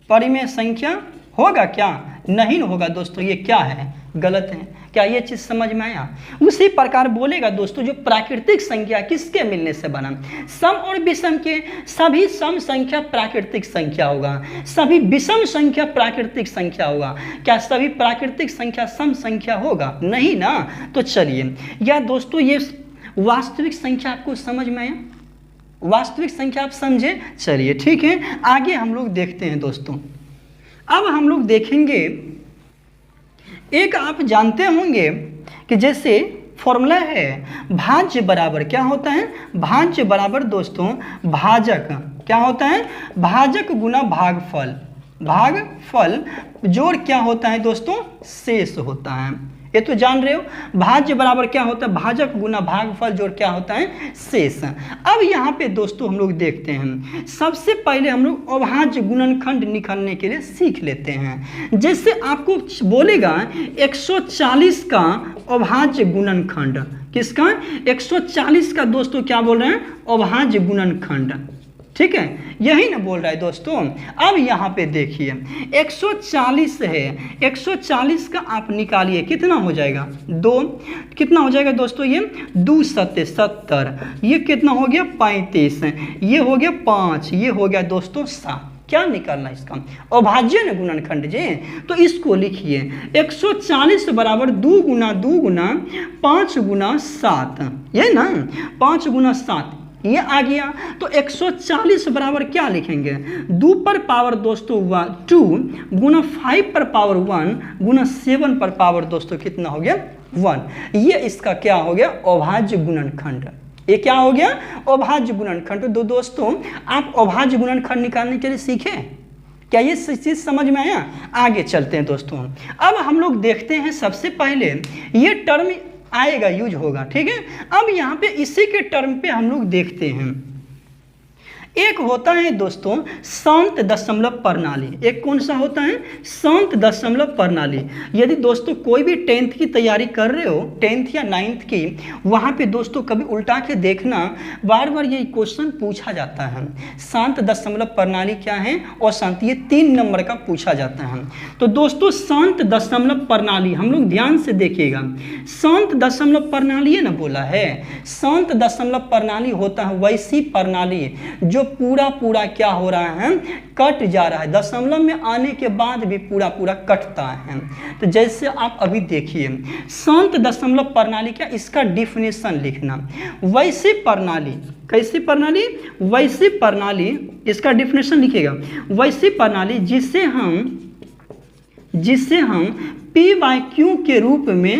परिमेय संख्या होगा क्या, नहीं होगा दोस्तों, ये क्या है, गलत है। क्या ये चीज समझ में आया? उसी प्रकार बोलेगा दोस्तों जो प्राकृतिक संख्या किसके मिलने से बना, सम और विषम के, सभी सम संख्या प्राकृतिक संख्या होगा, सभी विषम संख्या प्राकृतिक संख्या होगा। क्या सभी प्राकृतिक संख्या सम संख्या होगा, नहीं ना। तो चलिए, या दोस्तों ये वास्तविक संख्या आपको समझ में आया, वास्तविक संख्या आप समझे। चलिए ठीक है, आगे हम लोग देखते हैं दोस्तों। अब हम लोग देखेंगे, एक आप जानते होंगे कि जैसे फॉर्मूला है भाज्य बराबर क्या होता है, भाज्य बराबर दोस्तों भाजक, क्या होता है, भाजक गुना भागफल, भागफल जोड़ क्या होता है दोस्तों, शेष होता है। ये तो जान रहे हो, भाज्य बराबर क्या होता है, भाजक गुना भागफल जोड़ क्या होता है, शेष। अब यहाँ पे दोस्तों हम लोग देखते हैं, सबसे पहले हम लोग अभाज्य गुणनखंड निकालने के लिए सीख लेते हैं। जैसे आपको बोलेगा 140 का अभाज्य गुणनखंड, किसका, 140 का दोस्तों क्या बोल रहे हैं, अभाज्य गुणनखंड। ठीक है, यही ना बोल रहा है दोस्तों। अब यहाँ पे देखिए 140 है, 140 का आप निकालिए, कितना हो जाएगा, 2, कितना हो जाएगा दोस्तों, ये 2 सत्ते 70, ये कितना हो गया 35, ये हो गया 5, ये हो गया दोस्तों 7। क्या निकालना इसका, अभाज्य न गुणनखंड जी। तो इसको लिखिए 140 बराबर 2 गुना 2 गुना 5 गुना 7, ये ना 5 गुना 7 ये आ गया। तो 140 बराबर क्या लिखेंगे, 2 पर पावर दोस्तों 2 गुना 5 पर पावर 1 गुना 7 पर पावर दोस्तों कितना हो गया 1। ये इसका क्या हो गया, अभाज्य गुणनखंड। ये क्या हो गया, अभाज्य गुणनखंड। तो दोस्तों आप अभाज्य गुणनखंड निकालने के लिए सीखे, क्या ये चीज समझ में आया? आगे चलते हैं दोस्तों। अब हम लोग देखते हैं, सबसे पहले ये टर्म आएगा, यूज होगा। ठीक है, अब यहाँ पे इसी के टर्म पे हम लोग देखते हैं, एक होता है दोस्तों शांत दशमलव प्रणाली। एक कौन सा होता है, शांत दशमलव प्रणाली। यदि दोस्तों कोई भी 10th की तैयारी कर रहे हो, 10th या 9th की, वहाँ पे दोस्तों कभी उल्टा के देखना, बार बार ये क्वेश्चन पूछा जाता है, शांत दशमलव प्रणाली क्या है और शांत, ये 3 नंबर का पूछा जाता है। तो दोस्तों शांत दशमलव प्रणाली हम लोग ध्यान से देखिएगा, शांत दशमलव प्रणाली ना बोला है, शांत दशमलव प्रणाली होता है वैसी प्रणाली जो पूरा पूरा क्या हो रहा है, कट जा रहा है, दशमलव में आने के बाद भी पूरा पूरा कटता है। तो जैसे आप अभी देखिए शांत दशमलव प्रणाली क्या, इसका डिफिनेशन लिखना, वैसी प्रणाली, कैसी प्रणाली, वैसी प्रणाली, इसका डिफिनेशन लिखिएगा, वैसी प्रणाली जिसे हम p/q के रूप में,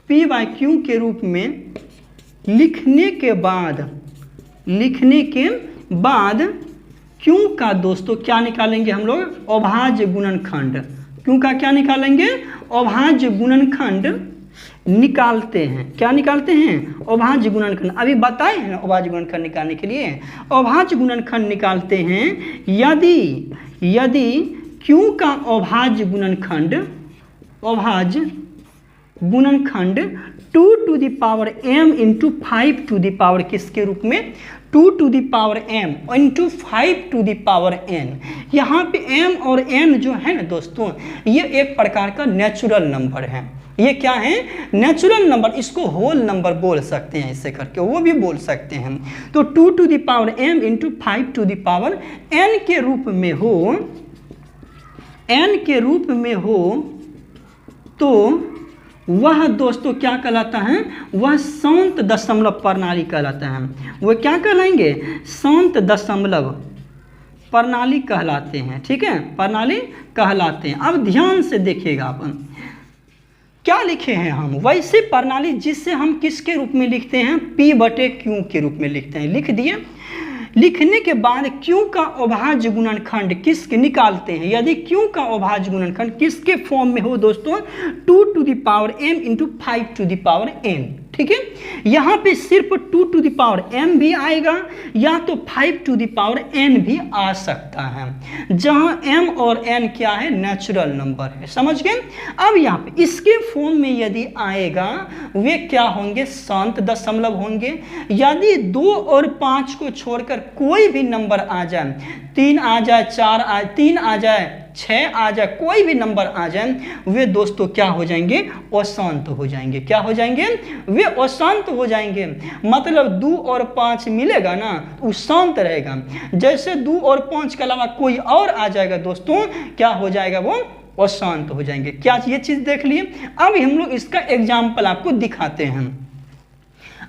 p/q के रूप में लिखने के बाद क्यों का दोस्तों क्या निकालेंगे हम लोग, अभाज्य गुणनखंड। क्यों का क्या निकालेंगे, अभाज्य गुणनखंड निकालते हैं। क्या निकालते हैं, अभाज्य गुणनखंड। अभी बताए हैं अभाज्य गुणनखंड निकालने के लिए, अभाज्य गुणनखंड निकालते हैं यदि क्यों का अभाज्य गुणनखंड, अभाज्य गुणनखंड 2 to the power m into 5 to the power किसके रूप में, 2 to the power m into 5 to the power n। यहाँ पे m और n जो है ना दोस्तों, ये एक प्रकार का नेचुरल नंबर है। ये क्या है, नेचुरल नंबर, इसको होल नंबर बोल सकते हैं, ऐसे करके वो भी बोल सकते हैं। तो 2 to the power m into 5 to the power n के रूप में हो, n के रूप में हो तो वह दोस्तों क्या कहलाता है, वह शांत दशमलव प्रणाली कहलाता है। वह क्या कहलाएंगे, शांत दशमलव प्रणाली कहलाते हैं। ठीक है, प्रणाली कहलाते हैं। अब ध्यान से देखिएगा, अपन क्या लिखे हैं हम, वैसे प्रणाली जिससे हम किसके रूप में लिखते हैं, P बटे Q के रूप में लिखते हैं। लिख दिए। लिखने के बाद Q का अभाज्य गुणनखंड किसके निकालते हैं। यदि Q का अभाज्य गुणनखंड किसके फॉर्म में हो दोस्तों, 2 to the power m into 5 to the power n। ठीक है, यहाँ पे सिर्फ 2 to the power m भी आएगा या तो 5 to the power n भी आ सकता है, जहाँ m और n क्या है, नेचुरल नंबर है। समझ गए। अब यहाँ पे इसके फॉर्म में यदि आएगा वे क्या होंगे, शांत दशमलव होंगे। यदि 2 और 5 को छोड़कर कोई भी नंबर आ जाए, 3 आ जाए, 4 आ, 3 आ जाए, 6 आ जाए, कोई भी नंबर आ जाए, वे दोस्तों क्या हो जाएंगे, अशांत हो जाएंगे। क्या हो जाएंगे, वे अशांत हो जाएंगे। मतलब 2 और 5 मिलेगा ना, वो शांत रहेगा। जैसे 2 और 5 के अलावा कोई और आ जाएगा दोस्तों, क्या हो जाएगा, वो अशांत हो जाएंगे। क्या ये चीज देख लिए। अब हम लोग इसका एग्जाम्पल आपको दिखाते हैं।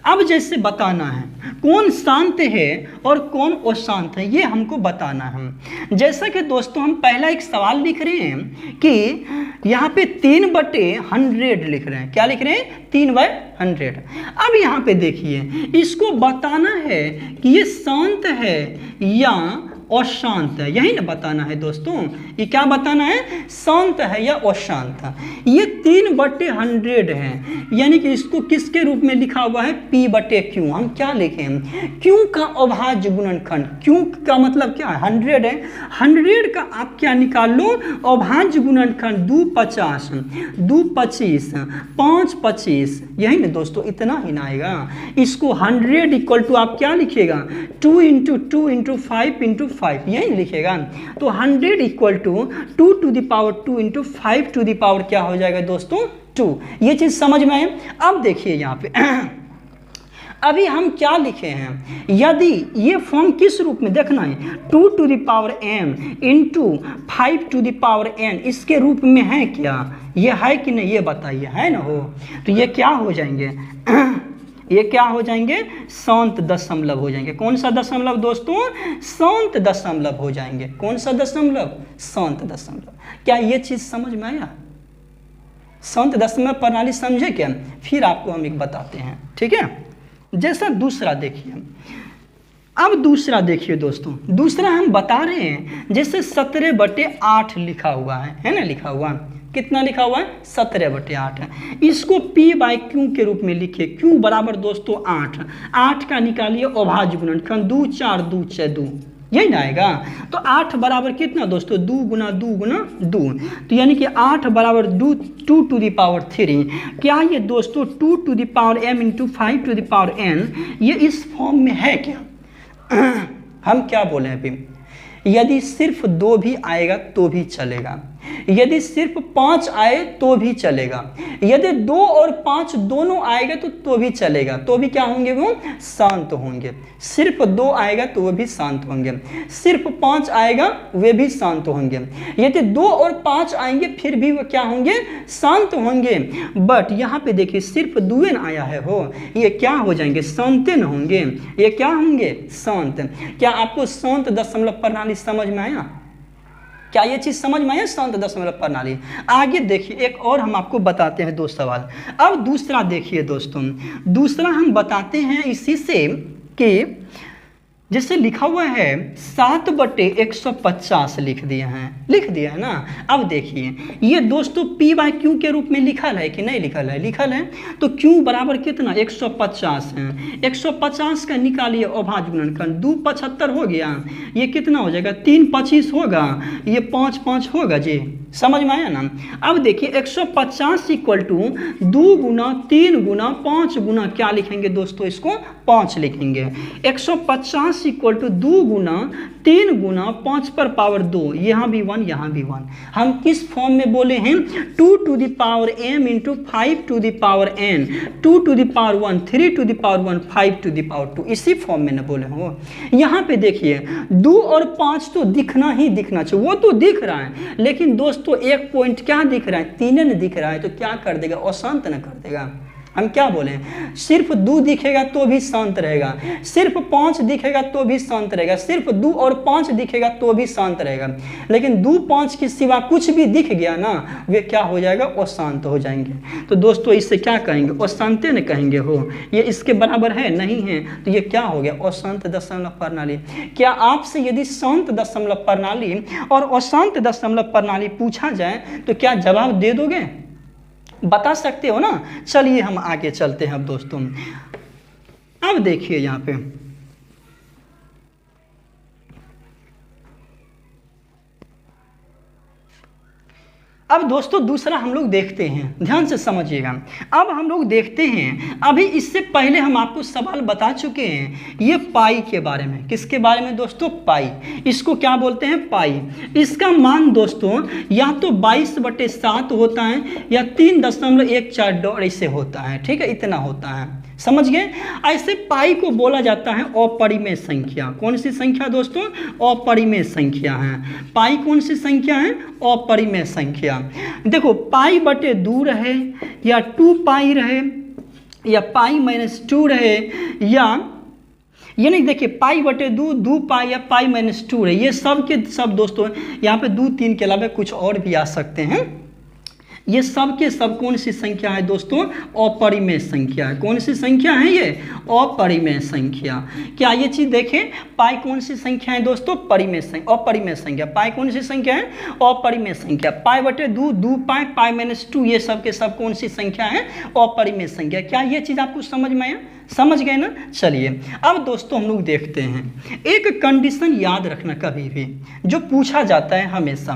अब जैसे बताना है कौन शांत है और कौन अशांत है, ये हमको बताना है। जैसा कि दोस्तों हम पहला एक सवाल लिख रहे हैं कि यहाँ पे 3/100 लिख रहे हैं। क्या लिख रहे हैं, 3/100। अब यहाँ पे देखिए, इसको बताना है कि ये शांत है या अशांत है, यही ना बताना है दोस्तों। ये क्या बताना है, शांत है या अशांत। ये 3/100 है, यानी कि इसको किसके रूप में लिखा हुआ है, P बटे Q। हम क्या लिखें, Q का अभाज्य गुणनखंड। Q का मतलब क्या है, 100 है। 100 का आप क्या निकाल लो, अभाज्य गुणनखंड। 2 50, 2 25, 5 25, यही ना दोस्तों, इतना ही ना आएगा। इसको 100 इक्वल टू आप क्या लिखिएगा, 2 इंटू 2 इंटू 5 इंटू 5, यही लिखेगा। तो 100 equal to 2 to the power 2 into 5 to the power क्या हो जाएगा दोस्तों, 2। ये चीज समझ में आए। अब देखिए यहाँ पे अभी हम क्या लिखे हैं, यदि ये फॉर्म किस रूप में देखना है, 2 to the power m into 5 to the power n, इसके रूप में है क्या, ये है कि नहीं, ये बताइए, है ना हो। तो ये क्या हो जाएंगे ये क्या हो जाएंगे, शांत दशमलव हो जाएंगे। कौन सा दशमलव दोस्तों, शांत दशमलव हो जाएंगे। कौन सा दशमलव, शांत दशमलव। क्या ये चीज समझ में आया, शांत दशमलव प्रणाली समझे क्या, फिर आपको हम एक बताते हैं। ठीक है, जैसा दूसरा देखिए। अब दूसरा देखिए दोस्तों, दूसरा हम बता रहे हैं जैसे 17/8 लिखा हुआ है ना, लिखा हुआ कितना लिखा हुआ है, 17/8 है। इसको P बाई Q के रूप में लिखे। Q बराबर दोस्तों 8, 8 का निकालिए अभाज्य गुणनखंड, 2 4 2 6 2, यही ना आएगा। तो 8 बराबर कितना दोस्तों, 2 गुना 2 गुना 2, तो यानी कि 8 बराबर 2 to the power 3। क्या ये दोस्तों 2 to the power m into 5 to the power n, ये इस फॉर्म में है क्या। हम क्या बोले अभी, यदि सिर्फ 2 भी आएगा तो भी चलेगा, यदि सिर्फ 5 आए तो भी चलेगा, यदि 2 और 5 दोनों आएगा तो भी चलेगा, तो भी क्या होंगे, वो शांत होंगे। सिर्फ 2 आएगा तो वो भी शांत होंगे, सिर्फ 5 आएगा वे भी शांत होंगे, यदि 2 और 5 आएंगे फिर भी वो क्या होंगे, शांत होंगे। बट यहाँ पे देखिए सिर्फ 2 आया है हो, ये क्या हो जाएंगे, शांत न होंगे, ये क्या होंगे, शांत। क्या आपको शांत दशमलव प्रणाली समझ में आया, क्या ये चीज समझ में आया, शांत दशमलव प्रणाली। आगे देखिए एक और हम आपको बताते हैं 2 सवाल। अब दूसरा देखिए दोस्तों, दूसरा हम बताते हैं इसी से कि जैसे लिखा हुआ है 7/150 लिख दिए हैं ना। अब देखिए ये दोस्तों P बाई Q के रूप में लिखल है कि नहीं लिखल है, लिखल है। तो Q बराबर कितना, 150 है। 150 का निकालिए अभाज्य गुणनखंड, 2 75 हो गया, ये कितना हो जाएगा, 3 25 होगा, ये 5 5 होगा जी, समझ में आया ना। अब देखिए 150 इक्वल टू 2 गुना 3 गुना 5 गुना क्या लिखेंगे दोस्तों, इसको 5 लिखेंगे। 150 इक्वल टू 2 गुना 3 गुना 5 पर पावर 2, यहाँ भी 1 यहाँ भी 1। हम किस फॉर्म में बोले हैं? 2 to the power m into 5 to the power n, 2 to the power 1, 3 to the power 1, 5 to the power 2, इसी फॉर्म में न बोले हो। यहाँ पे देखिए 2 और 5 तो दिखना ही दिखना चाहिए, वो तो दिख रहा है, लेकिन दोस्तों एक पॉइंट क्या दिख रहा है? 3 न दिख रहा है, तो क्या कर देगा? अशांत न कर देगा। हम क्या बोले? सिर्फ 2 दिखेगा तो भी शांत रहेगा, सिर्फ 5 दिखेगा तो भी शांत रहेगा, सिर्फ 2 और 5 दिखेगा तो भी शांत रहेगा, लेकिन 2 5 के सिवा कुछ भी दिख गया ना, वे क्या हो जाएगा? अशांत हो जाएंगे। तो दोस्तों इससे क्या कहेंगे? अशांत न कहेंगे हो। ये इसके बराबर है? नहीं है, तो ये क्या हो गया? अशांत दशमलव प्रणाली। क्या आपसे यदि शांत दशमलव प्रणाली और अशांत दशमलव प्रणाली पूछा जाए तो क्या जवाब दे दोगे? बता सकते हो ना? चलिए हम आगे चलते हैं। अब दोस्तों अब देखिए यहाँ पे अब दोस्तों दूसरा हम लोग देखते हैं, ध्यान से समझिएगा। अब हम लोग देखते हैं, अभी इससे पहले हम आपको सवाल बता चुके हैं ये पाई के बारे में। किसके बारे में दोस्तों? पाई। इसको क्या बोलते हैं? पाई। इसका मान दोस्तों या तो 22/7 होता है या 3.14 ऐसे होता है, ठीक है, इतना होता है, समझ गए? ऐसे पाई को बोला जाता है अपरिमेय संख्या। कौन सी संख्या दोस्तों? अपरिमेय संख्या है। पाई कौन सी संख्या है? अपरिमेय संख्या। देखो पाई बटे 2 रहे या 2 पाई रहे या पाई माइनस 2 रहे, या ये नहीं, देखिए पाई बटे 2, 2 पाई या पाई माइनस 2 रहे, ये सब के सब दोस्तों यहाँ पे 2 3 के अलावा कुछ और भी आ सकते हैं। ये सब के सब कौन सी संख्या है दोस्तों? अपरिमेय संख्या है। कौन सी संख्या है ये? अपरिमेय संख्या। क्या ये चीज देखें? पाई कौन सी संख्या है दोस्तों? परिमेय संख्या, अपरिमेय संख्या। पाई कौन सी संख्या है? अपरिमेय संख्या। पाई बटे 2, 2 पाई, पाई माइनस 2, ये सब के सब कौन सी संख्या है? अपरिमेय संख्या। क्या ये चीज आपको समझ में आया? समझ गए ना? चलिए अब दोस्तों हम लोग देखते हैं, एक कंडीशन याद रखना कभी भी जो पूछा जाता है हमेशा,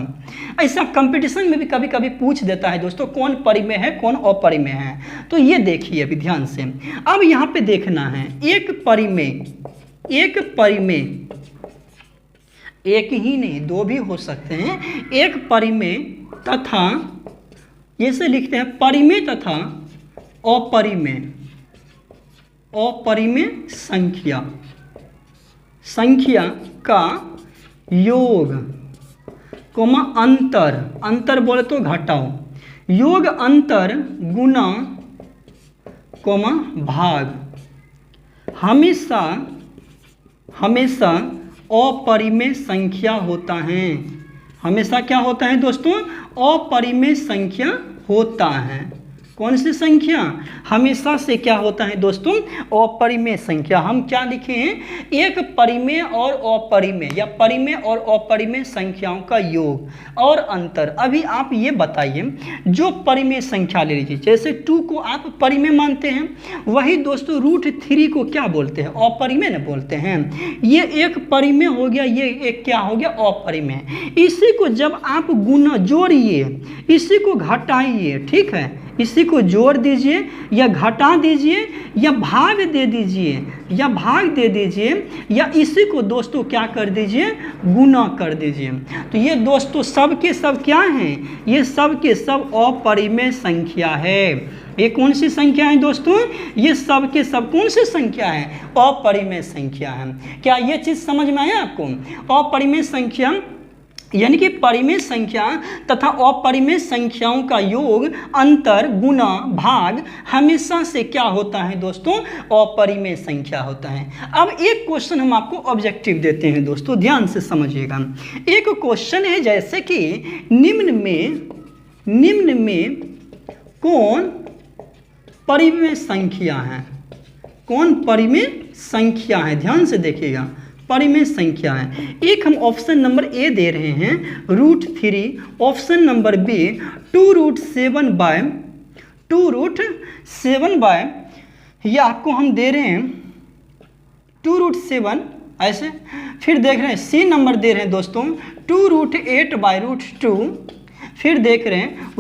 ऐसा कंपटीशन में भी कभी कभी पूछ देता है दोस्तों, कौन परिमेय है कौन अपरिमेय है। तो ये देखिए अभी ध्यान से, अब यहाँ पे देखना है एक परिमेय, एक ही नहीं 2 भी हो सकते हैं, एक परिमेय तथा, ये से लिखते हैं परिमेय तथा अपरिमेय संख्या का योग, कोमा अंतर बोले तो घटाओ, योग अंतर गुना कोमा भाग हमेशा अपरिमेय संख्या होता है। हमेशा क्या होता है दोस्तों? अपरिमेय संख्या होता है। कौन सी संख्या? हमेशा से क्या होता है दोस्तों? अपरिमेय संख्या। हम क्या लिखे हैं? एक परिमेय और अपरिमेय या परिमेय और अपरिमेय संख्याओं का योग और अंतर। अभी आप ये बताइए, जो परिमेय संख्या ले लीजिए, जैसे 2 को आप परिमेय मानते हैं, वही दोस्तों √3 को क्या बोलते हैं? अपरिमेय न बोलते हैं। ये एक परिमेय हो गया, ये एक क्या हो गया? अपरिमेय। इसी को जब आप गुना जोड़िए, इसी को घटाइए, ठीक है, इसी को जोड़ दीजिए या घटा दीजिए या भाग दे दीजिए या इसी को दोस्तों क्या कर दीजिए? गुना कर दीजिए। तो ये दोस्तों सब के सब क्या हैं? ये सब के सब अपरिमेय संख्या है। ये कौन सी संख्या है दोस्तों? ये सब के सब कौन सी संख्या है? अपरिमेय संख्या है। क्या ये चीज समझ में आया आपको? अपरिमेय संख्या यानी कि परिमेय संख्या तथा अपरिमेय संख्याओं का योग, अंतर, गुना, भाग हमेशा से क्या होता है दोस्तों? अपरिमेय संख्या होता है। अब एक क्वेश्चन हम आपको ऑब्जेक्टिव देते हैं दोस्तों, ध्यान से समझिएगा। एक क्वेश्चन है जैसे कि निम्न में कौन परिमेय संख्या है? कौन परिमेय संख्या है? ध्यान से देखिएगा, परिमेय संख्या है। एक हम ऑप्शन नंबर ए दे रहे हैं √3, ऑप्शन नंबर बी 2√7 ये आपको हम दे रहे हैं 2√7 ऐसे। फिर देख रहे हैं सी नंबर दे रहे हैं दोस्तों 2√8/√2। फिर देख रहे हैं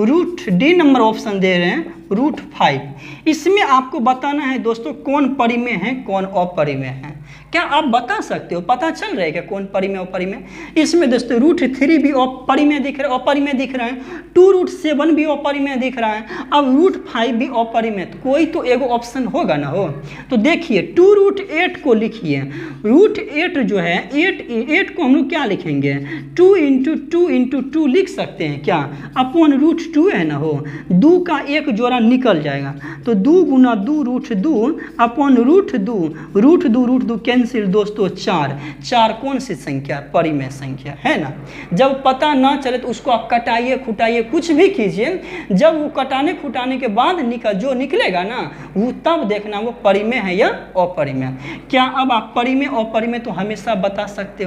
डी नंबर ऑप्शन दे रहे हैं √5। इसमें आपको बताना है दोस्तों कौन परिमेय है कौन अपरिमेय है। क्या आप बता सकते हो, पता चल रहा है क्या कौन परिमेय अपरिमेय? इसमें दोस्तों √3 भी अपरिमेय दिख रहा है, अपरिमेय दिख रहा है, 2√7 भी अपरिमेय दिख रहा है, अब √5 भी अपरिमेय, तो कोई तो एगो ऑप्शन होगा ना हो। तो देखिए 2√8 को लिखिए, √8 जो है 8 को हम लोग क्या लिखेंगे, 2 × 2 × 2 लिख सकते हैं क्या, अपॉन √2 है ना हो, 2 का एक जोड़ा निकल जाएगा, तो 2 × 2 √2 अपॉन √2 कैंसिल दोस्तों, 4 कौन सी संख्या, परिमेय संख्या है ना। जब पता ना चले तो उसको आप कटाइए खुटाइए कुछ भी कीजिए, जब वो कटाने खुटाने के बाद जो निकलेगा ना वो तब देखना वो परिमेय है या अपरिमेय। क्या अब आप परिमेय अपरिमेय तो हमेशा बता सकते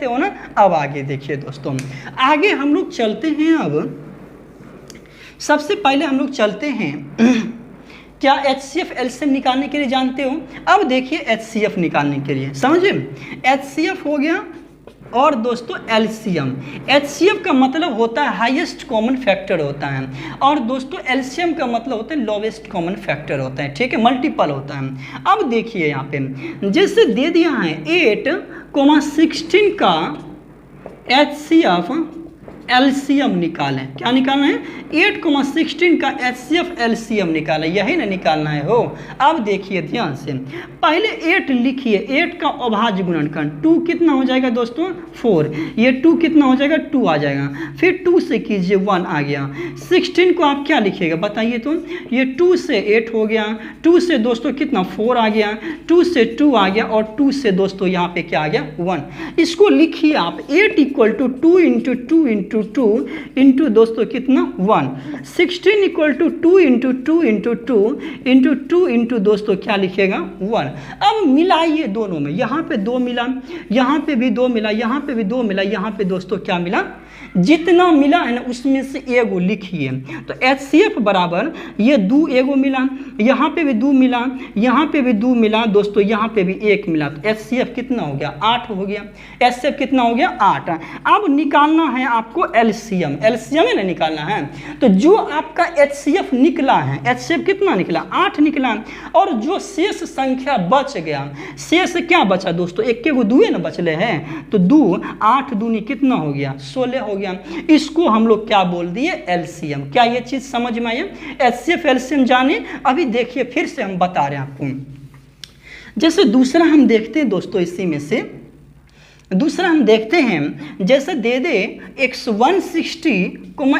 हो ना। अब आगे देखिए दोस्तों, आगे हम लोग चलते हैं। अब सबसे पहले हम लोग चलते हैं क्या HCF LCM निकालने के लिए जानते हो। अब देखिए HCF निकालने के लिए समझे, HCF हो गया और दोस्तों LCM। HCF का मतलब होता है हाईएस्ट कॉमन फैक्टर होता है, और दोस्तों LCM का मतलब होता है लोवेस्ट कॉमन फैक्टर होता है, ठीक है, मल्टीपल होता है। अब देखिए यहाँ पे जैसे दे दिया है 8,16 का HCF LCM निकालें, क्या निकालना है, 8,16 का HCF LCM निकालें, यही ना निकालना है हो। अब देखिए ध्यान से, पहले 8 लिखिए, 8 का अभाज्य गुणनखंड, 2 कितना हो जाएगा दोस्तों 4, ये 2 कितना हो जाएगा 2 आ जाएगा, फिर 2 से कीजिए 1 आ गया। 16 को आप क्या लिखिएगा बताइए तो, ये 2 से 8 हो गया, 2 से दोस्तों कितना 4 आ गया, 2 से 2 आ गया, और 2 से दोस्तों यहाँ पे क्या आ गया 1। इसको लिखिए आप 8 = 2 × 2 × 2 इंटू दोस्तों कितना 1। 16 = 2 × 2 × 2 × 2 इंटू दोस्तों क्या लिखेगा 1। अब मिलाइए दोनों में, यहाँ पे 2 मिला, यहाँ पे भी 2 मिला, यहाँ पे भी 2 मिला, यहाँ पे दोस्तों क्या मिला, जितना मिला है ना उसमें से एगो लिखिए। तो HCF बराबर ये 2 एगो मिला, यहाँ पे भी 2 मिला, यहाँ पे भी 2 मिला दोस्तों, यहाँ पे भी 1 मिला, तो HCF कितना हो गया 8 हो गया। HCF कितना हो गया 8। अब निकालना है आपको LCM है ना निकालना है। तो जो आपका HCF निकला है, HCF कितना निकला 8 निकला, और जो शेष संख्या बच गया, शेष क्या बचा दोस्तों, एक के 2 ना बचले हैं, तो 2 8 दूनी कितना हो गया 16 हो गया। इसको हम लोग क्या बोल दिए LCM। क्या ये चीज समझ में आई? HCF LCM जाने। अभी देखिए फिर से हम बता रहे हैं आपको। जैसे दूसरा हम देखते हैं दोस्तों, इसी में से दूसरा हम देखते हैं, जैसे दे दे X160,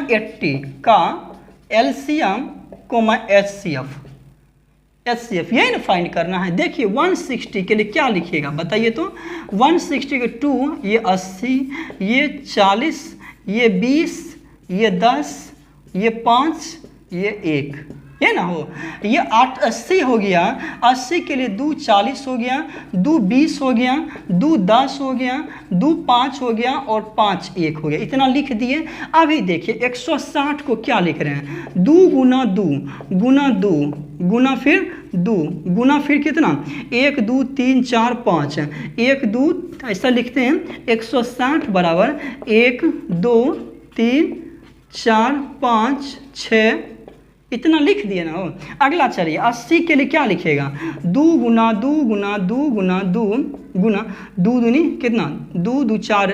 80 का LCM, HCF यही ना फाइंड करना है। देखिए 160 के लिए क्या लिखिएगा बताइए तो, 160 के 2, ये 80, ये 40, ये 20, ये 10, ये 5, ये 1, ये ना हो, ये 80 हो गया। 80 के लिए 2 40 हो गया, 2 20 हो गया, 2 10 हो गया, 2 5 हो गया, और 5 1 हो गया, इतना लिख दिए। अभी देखिए 160 को क्या लिख रहे हैं, 2 × 2 × 2 गुना फिर 2 गुना फिर कितना 1 2 3 4 5, 1 2 ऐसा लिखते हैं। 160 बराबर 1 2 3 4 5 6, इतना लिख दिए ना हो। अगला चलिए 80 के लिए क्या लिखेगा, 2 × 2 × 2 × 2 गुना 2 दूनी कितना 2 2 4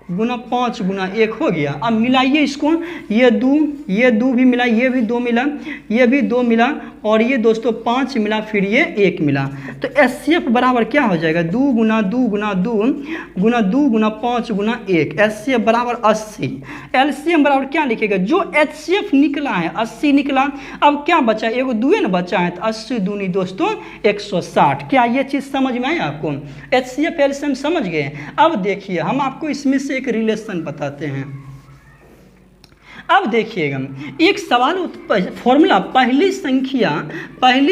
गुना 5 गुना 1 हो गया। अब मिलाइए इसको, ये 2 भी मिला, ये भी 2 मिला, ये भी 2 मिला, और ये दोस्तों 5 मिला, फिर ये 1 मिला। तो HCF बराबर क्या हो जाएगा, 2 × 2 × 2 गुना 2 गुना 5 गुना 1, HCF बराबर 80। LCM बराबर क्या लिखेगा, जो HCF निकला है 80 निकला, अब क्या बचा, एगो 2 ना बचा है, तो 80 दूनी दोस्तों 160। क्या ये चीज़ समझ में आई आपको, HCF LCM समझ गए। अब देखिए हम आपको इसमें से एक रिलेशन बताते हैं। अब देखिएगा एक सवाल फॉर्मूला, पहली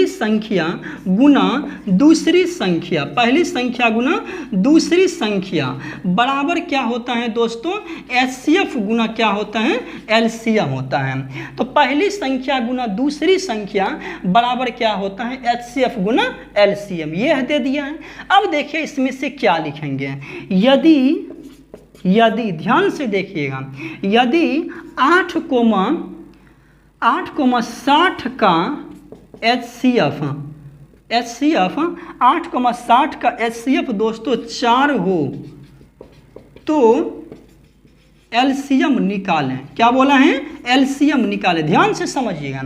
संख्या गुना दूसरी संख्या, पहली संख्या गुना दूसरी संख्या बराबर क्या होता है दोस्तों, HCF गुना क्या होता है LCM होता है। तो पहली संख्या गुना दूसरी संख्या बराबर क्या होता है, HCF गुना LCM, ये दे दिया है। अब देखिए इसमें से क्या लिखेंगे, यदि ध्यान से देखिएगा, यदि 8,60 का HCF HCF 8,60 का HCF दोस्तों 4 हो तो एलसीएम निकालें। क्या बोला है? एलसीएम निकालें। ध्यान से समझिएगा,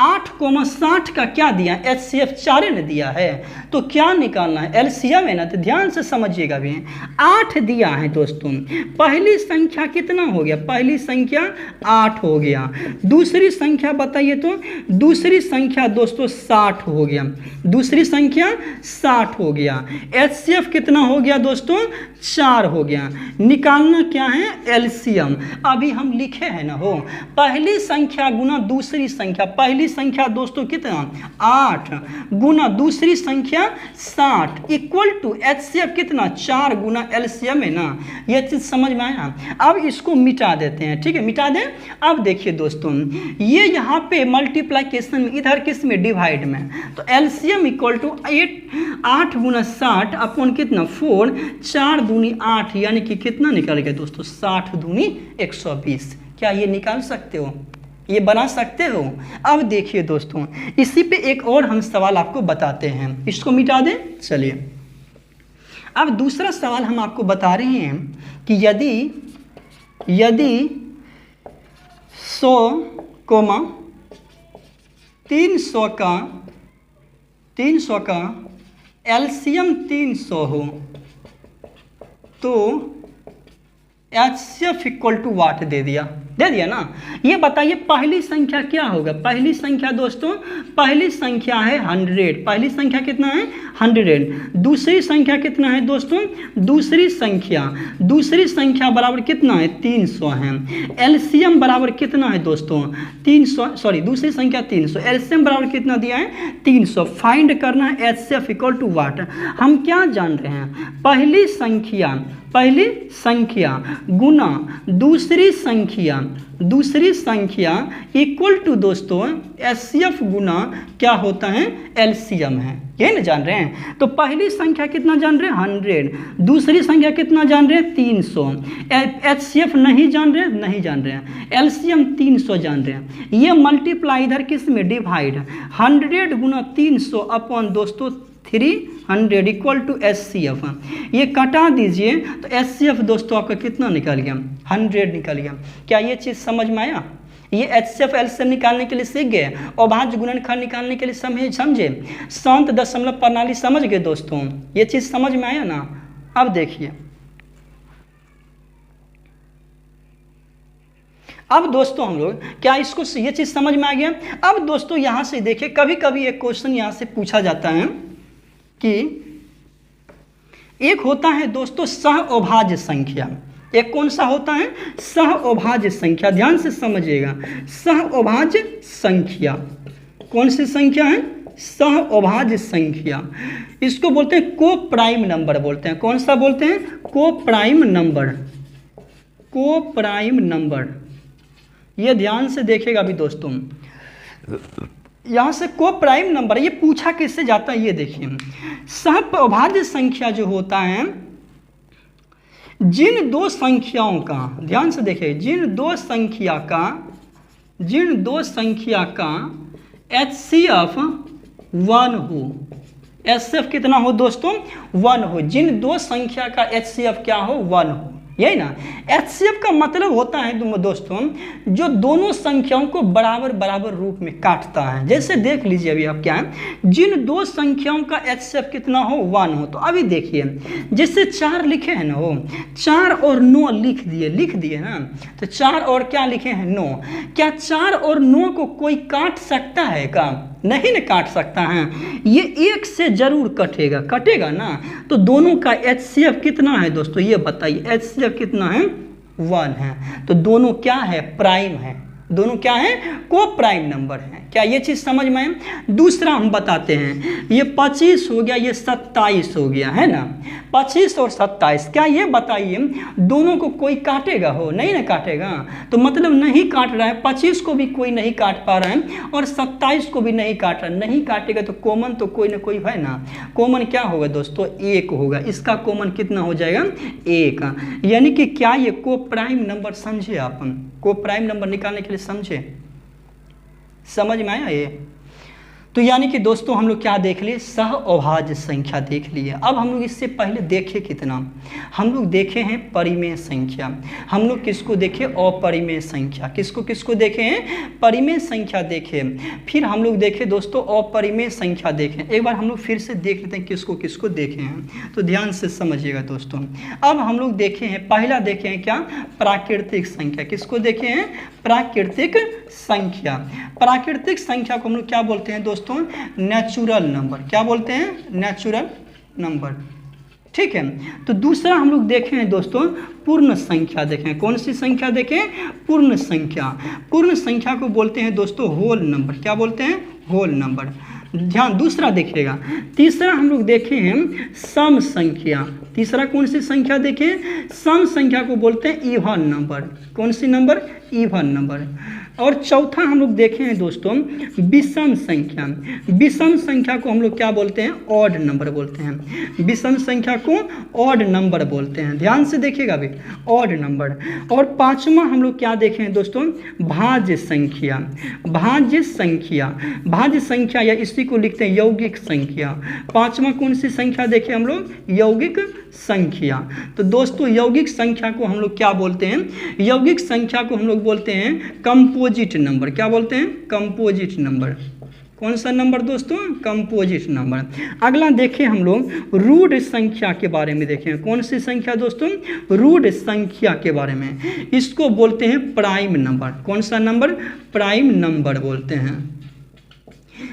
8,60 का क्या दिया? HCF 4 ने दिया है, तो क्या निकालना है? एलसीएम है ना, तो ध्यान से समझिएगा भी। 8 दिया है दोस्तों, पहली संख्या कितना हो गया? पहली संख्या 8 हो गया। दूसरी संख्या बताइए तो, दूसरी संख्या दोस्तों 60 हो गया। दूसरी संख्या 60 हो गया। HCF कितना हो गया दोस्तों? 4 हो गया। निकालना क्या है? एलसीएम। अभी हम लिखे हैं ना हो, पहली संख्या गुना दूसरी संख्या। पहली संख्या दोस्तों कितना? 8 गुना दूसरी संख्या 60 इक्वल टू HCF कितना? 4 गुना एलसीएम है ना। ये चीज समझ में आया? अब इसको मिटा देते हैं, ठीक है, मिटा दें। अब देखिए दोस्तों, ये यहाँ पे मल्टीप्लाइकेशन में, इधर किस में? डिवाइड में। तो एलसीएम इक्वल टू 8 गुना 60 अपॉन कितना? 4, 4 दूनी 8, यानी कि कितना निकल गया दोस्तों? 60 दूनी 120। क्या ये निकाल सकते हो? ये बना सकते हो? अब देखिए दोस्तों, इसी पे एक और हम सवाल आपको बताते हैं। इसको मिटा दें। चलिए, अब दूसरा सवाल हम आपको बता रहे हैं कि यदि 100, 300 का एलसीएम 300 हो तो HCF इक्वल टू वाट दे दिया ना। ये बताइए पहली संख्या क्या होगा? पहली संख्या दोस्तों, पहली संख्या है 100। पहली संख्या कितना है? 100। दूसरी संख्या कितना है दोस्तों? दूसरी संख्या बराबर कितना है? 300 है। एलसीएम बराबर कितना है दोस्तों? 300, सॉरी, दूसरी संख्या 300। एलसीएम बराबर कितना दिया है? 300। फाइंड करना है HCF इक्वल टू वाट। हम क्या जान रहे हैं? पहली संख्या गुना दूसरी संख्या इक्वल टू दोस्तों HCF गुना क्या होता है? एलसीएम है। ये ना जान रहे हैं? तो पहली संख्या कितना जान रहे हैं? 100। दूसरी संख्या कितना जान रहे हैं? 300। HCF नहीं जान रहे हैं। एलसीएम 300 जान रहे हैं। ये मल्टीप्लाई इधर किस में? डिवाइड। 100 गुना 300 अपॉन दोस्तों 300 इक्वल टू HCF। ये कटा दीजिए तो HCF दोस्तों आपका कितना निकल गया? 100 निकल गया। क्या ये चीज़ समझ में आया? ये HCF एलसीएम निकालने के लिए सीख गए, अभाज्य गुणनखंड निकालने के लिए समझे, शांत दशमलव प्रणाली समझ गए दोस्तों। ये चीज़ समझ में आया ना? अब देखिए, अब दोस्तों हम लोग क्या इसको, ये चीज़ समझ में आ गया? अब दोस्तों यहाँ से देखिए, कभी कभी एक क्वेश्चन यहाँ से पूछा जाता है कि एक होता है दोस्तों सहअभाज्य संख्या। एक कौन सा होता है? सहअभाज्य संख्या। ध्यान से समझिएगा, सहअभाज्य संख्या कौन सी संख्या है? सहअभाज्य संख्या। इसको बोलते हैं को प्राइम नंबर बोलते हैं। कौन सा बोलते हैं? को प्राइम नंबर। ये ध्यान से देखिएगा अभी दोस्तों, यहाँ से को प्राइम नंबर, ये पूछा किससे जाता है? ये देखिए, सहअभाज्य संख्या जो होता है, जिन दो संख्याओं का, ध्यान से देखिए, जिन दो संख्या का HCF 1 हो। HCF कितना हो दोस्तों? 1 हो। जिन दो संख्या का HCF क्या हो? 1 हो। यही ना HCF का मतलब होता है दोस्तों, जो दोनों संख्याओं को बराबर रूप में काटता है। जैसे देख लीजिए अभी आप क्या है, जिन दो संख्याओं का HCF कितना हो? 1 हो। तो अभी देखिए, जैसे 4 लिखे हैं ना, हो 4 और 9 लिख दिए ना, तो 4 और क्या लिखे हैं? 9। क्या 4 और 9 को कोई काट सकता है? का नहीं न काट सकता है। ये 1 से जरूर कटेगा ना। तो दोनों का HCF कितना है दोस्तों? ये बताइए, HCF कितना है? 1 है। तो दोनों क्या है? प्राइम है। दोनों क्या है? को प्राइम नंबर है। क्या ये चीज समझ में आए? दूसरा हम बताते हैं, ये 25 हो गया, ये 27 हो गया, है ना। 25 और 27, क्या ये बताइए दोनों को कोई काटेगा? हो नहीं ना काटेगा। तो मतलब नहीं काट रहा है, 25 को भी कोई नहीं काट पा रहा है और 27 को भी नहीं काट रहा। नहीं काटेगा तो कॉमन तो कोई ना कोई है ना। कॉमन क्या होगा दोस्तों? 1 होगा। इसका कॉमन कितना हो जाएगा? 1। यानी कि क्या ये को प्राइम नंबर? समझे आप? को प्राइम नंबर निकालने के लिए समझे? समझ में आया ये? तो यानी कि दोस्तों हम लोग क्या देख लिए, सह अभाज्य संख्या देख लिए। अब हम लोग इससे पहले देखे कितना, हम लोग देखे हैं परिमेय संख्या, हम लोग किसको देखे, अपरिमेय संख्या, किसको किसको देखे हैं, परिमेय संख्या देखे, फिर हम लोग देखे दोस्तों अपरिमेय संख्या देखे। एक बार हम लोग फिर से देख लेते हैं किसको किसको देखे हैं, तो ध्यान से समझिएगा दोस्तों। अब हम लोग देखे हैं, पहला देखे हैं क्या, प्राकृतिक संख्या, किसको देखे हैं, प्राकृतिक संख्या। प्राकृतिक संख्या को हम लोग क्या बोलते हैं दोस्तों, नेचुरल नंबर, क्या बोलते हैं, नेचुरल नंबर, ठीक है। तो दूसरा हम लोग देखे हैं दोस्तों पूर्ण संख्या देखें, कौन सी संख्या देखें, पूर्ण संख्या। पूर्ण संख्या को बोलते हैं दोस्तों होल नंबर, क्या बोलते हैं, होल नंबर। ध्यान दूसरा देखिएगा। तीसरा हम लोग देखे हैं सम संख्या, तीसरा कौन सी संख्या देखें, सम संख्या को बोलते हैं इवन नंबर, कौन सी नंबर, इवन नंबर। और चौथा हम लोग देखे हैं दोस्तों विषम संख्या, विषम संख्या को हम लोग क्या बोलते हैं, ऑड नंबर बोलते हैं, विषम संख्या को ऑड नंबर बोलते हैं, ध्यान से देखिएगा अभी, ऑड नंबर। और पांचवा हम लोग क्या देखे हैं दोस्तों, भाज्य संख्या, भाज्य संख्या, भाज्य संख्या या इसी को लिखते हैं यौगिक संख्या। पांचवा कौन सी संख्या देखे हम लोग, यौगिक संख्या। तो दोस्तों यौगिक संख्या को हम लोग क्या बोलते हैं, यौगिक संख्या को हम लोग बोलते हैं कंपोजिट नंबर, क्या बोलते हैं, कंपोजिट नंबर। कौन सा नंबर दोस्तों, कंपोजिट नंबर। अगला देखें हम लोग रूढ़ संख्या के बारे में देखें, कौन सी संख्या दोस्तों, रूढ़ संख्या के बारे में, इसको बोलते हैं प्राइम नंबर, कौन सा नंबर, प्राइम नंबर बोलते हैं।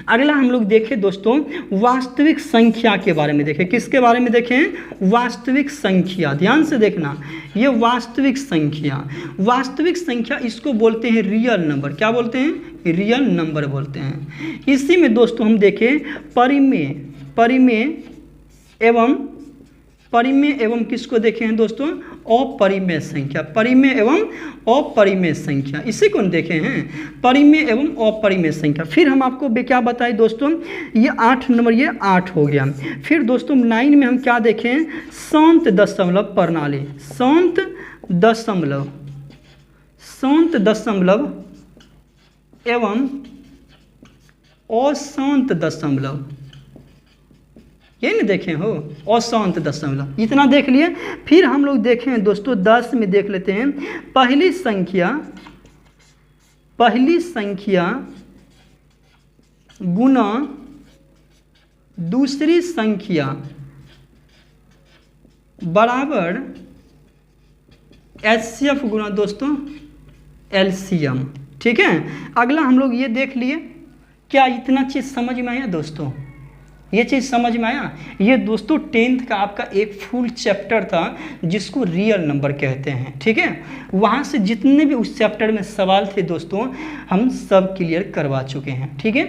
अगला हम लोग देखें दोस्तों वास्तविक संख्या के बारे में देखें, किसके बारे में देखें, वास्तविक संख्या, ध्यान से देखना, ये वास्तविक संख्या, वास्तविक संख्या इसको बोलते हैं रियल नंबर, क्या बोलते हैं, रियल नंबर बोलते हैं। इसी में दोस्तों हम देखें परिमेय, परिमेय एवं, परिमेय एवं किसको देखे हैं दोस्तों, अपरिमेय संख्या, परिमेय एवं अपरिमेय संख्या, इसी को देखे हैं, परिमेय एवं अपरिमेय संख्या। फिर हम आपको क्या बताएं दोस्तों, ये 8 नंबर, ये 8 हो गया। फिर दोस्तों 9 में हम क्या देखें, शांत दशमलव प्रणाली, शांत दशमलव, शांत दशमलव एवं अशांत दशमलव, ये नहीं देखें हो, अशांत दशमलव, इतना देख लिए। फिर हम लोग देखें दोस्तों 10 में देख लेते हैं पहली संख्या, पहली संख्या गुना दूसरी संख्या बराबर एचसीएफ गुना दोस्तों एलसीएम, ठीक है। अगला हम लोग ये देख लिए, क्या इतना चीज़ समझ में आया दोस्तों, ये चीज़ समझ में आया। ये दोस्तों 10th का आपका एक फुल चैप्टर था जिसको रियल नंबर कहते हैं, ठीक है। वहाँ से जितने भी उस चैप्टर में सवाल थे दोस्तों हम सब क्लियर करवा चुके हैं, ठीक है।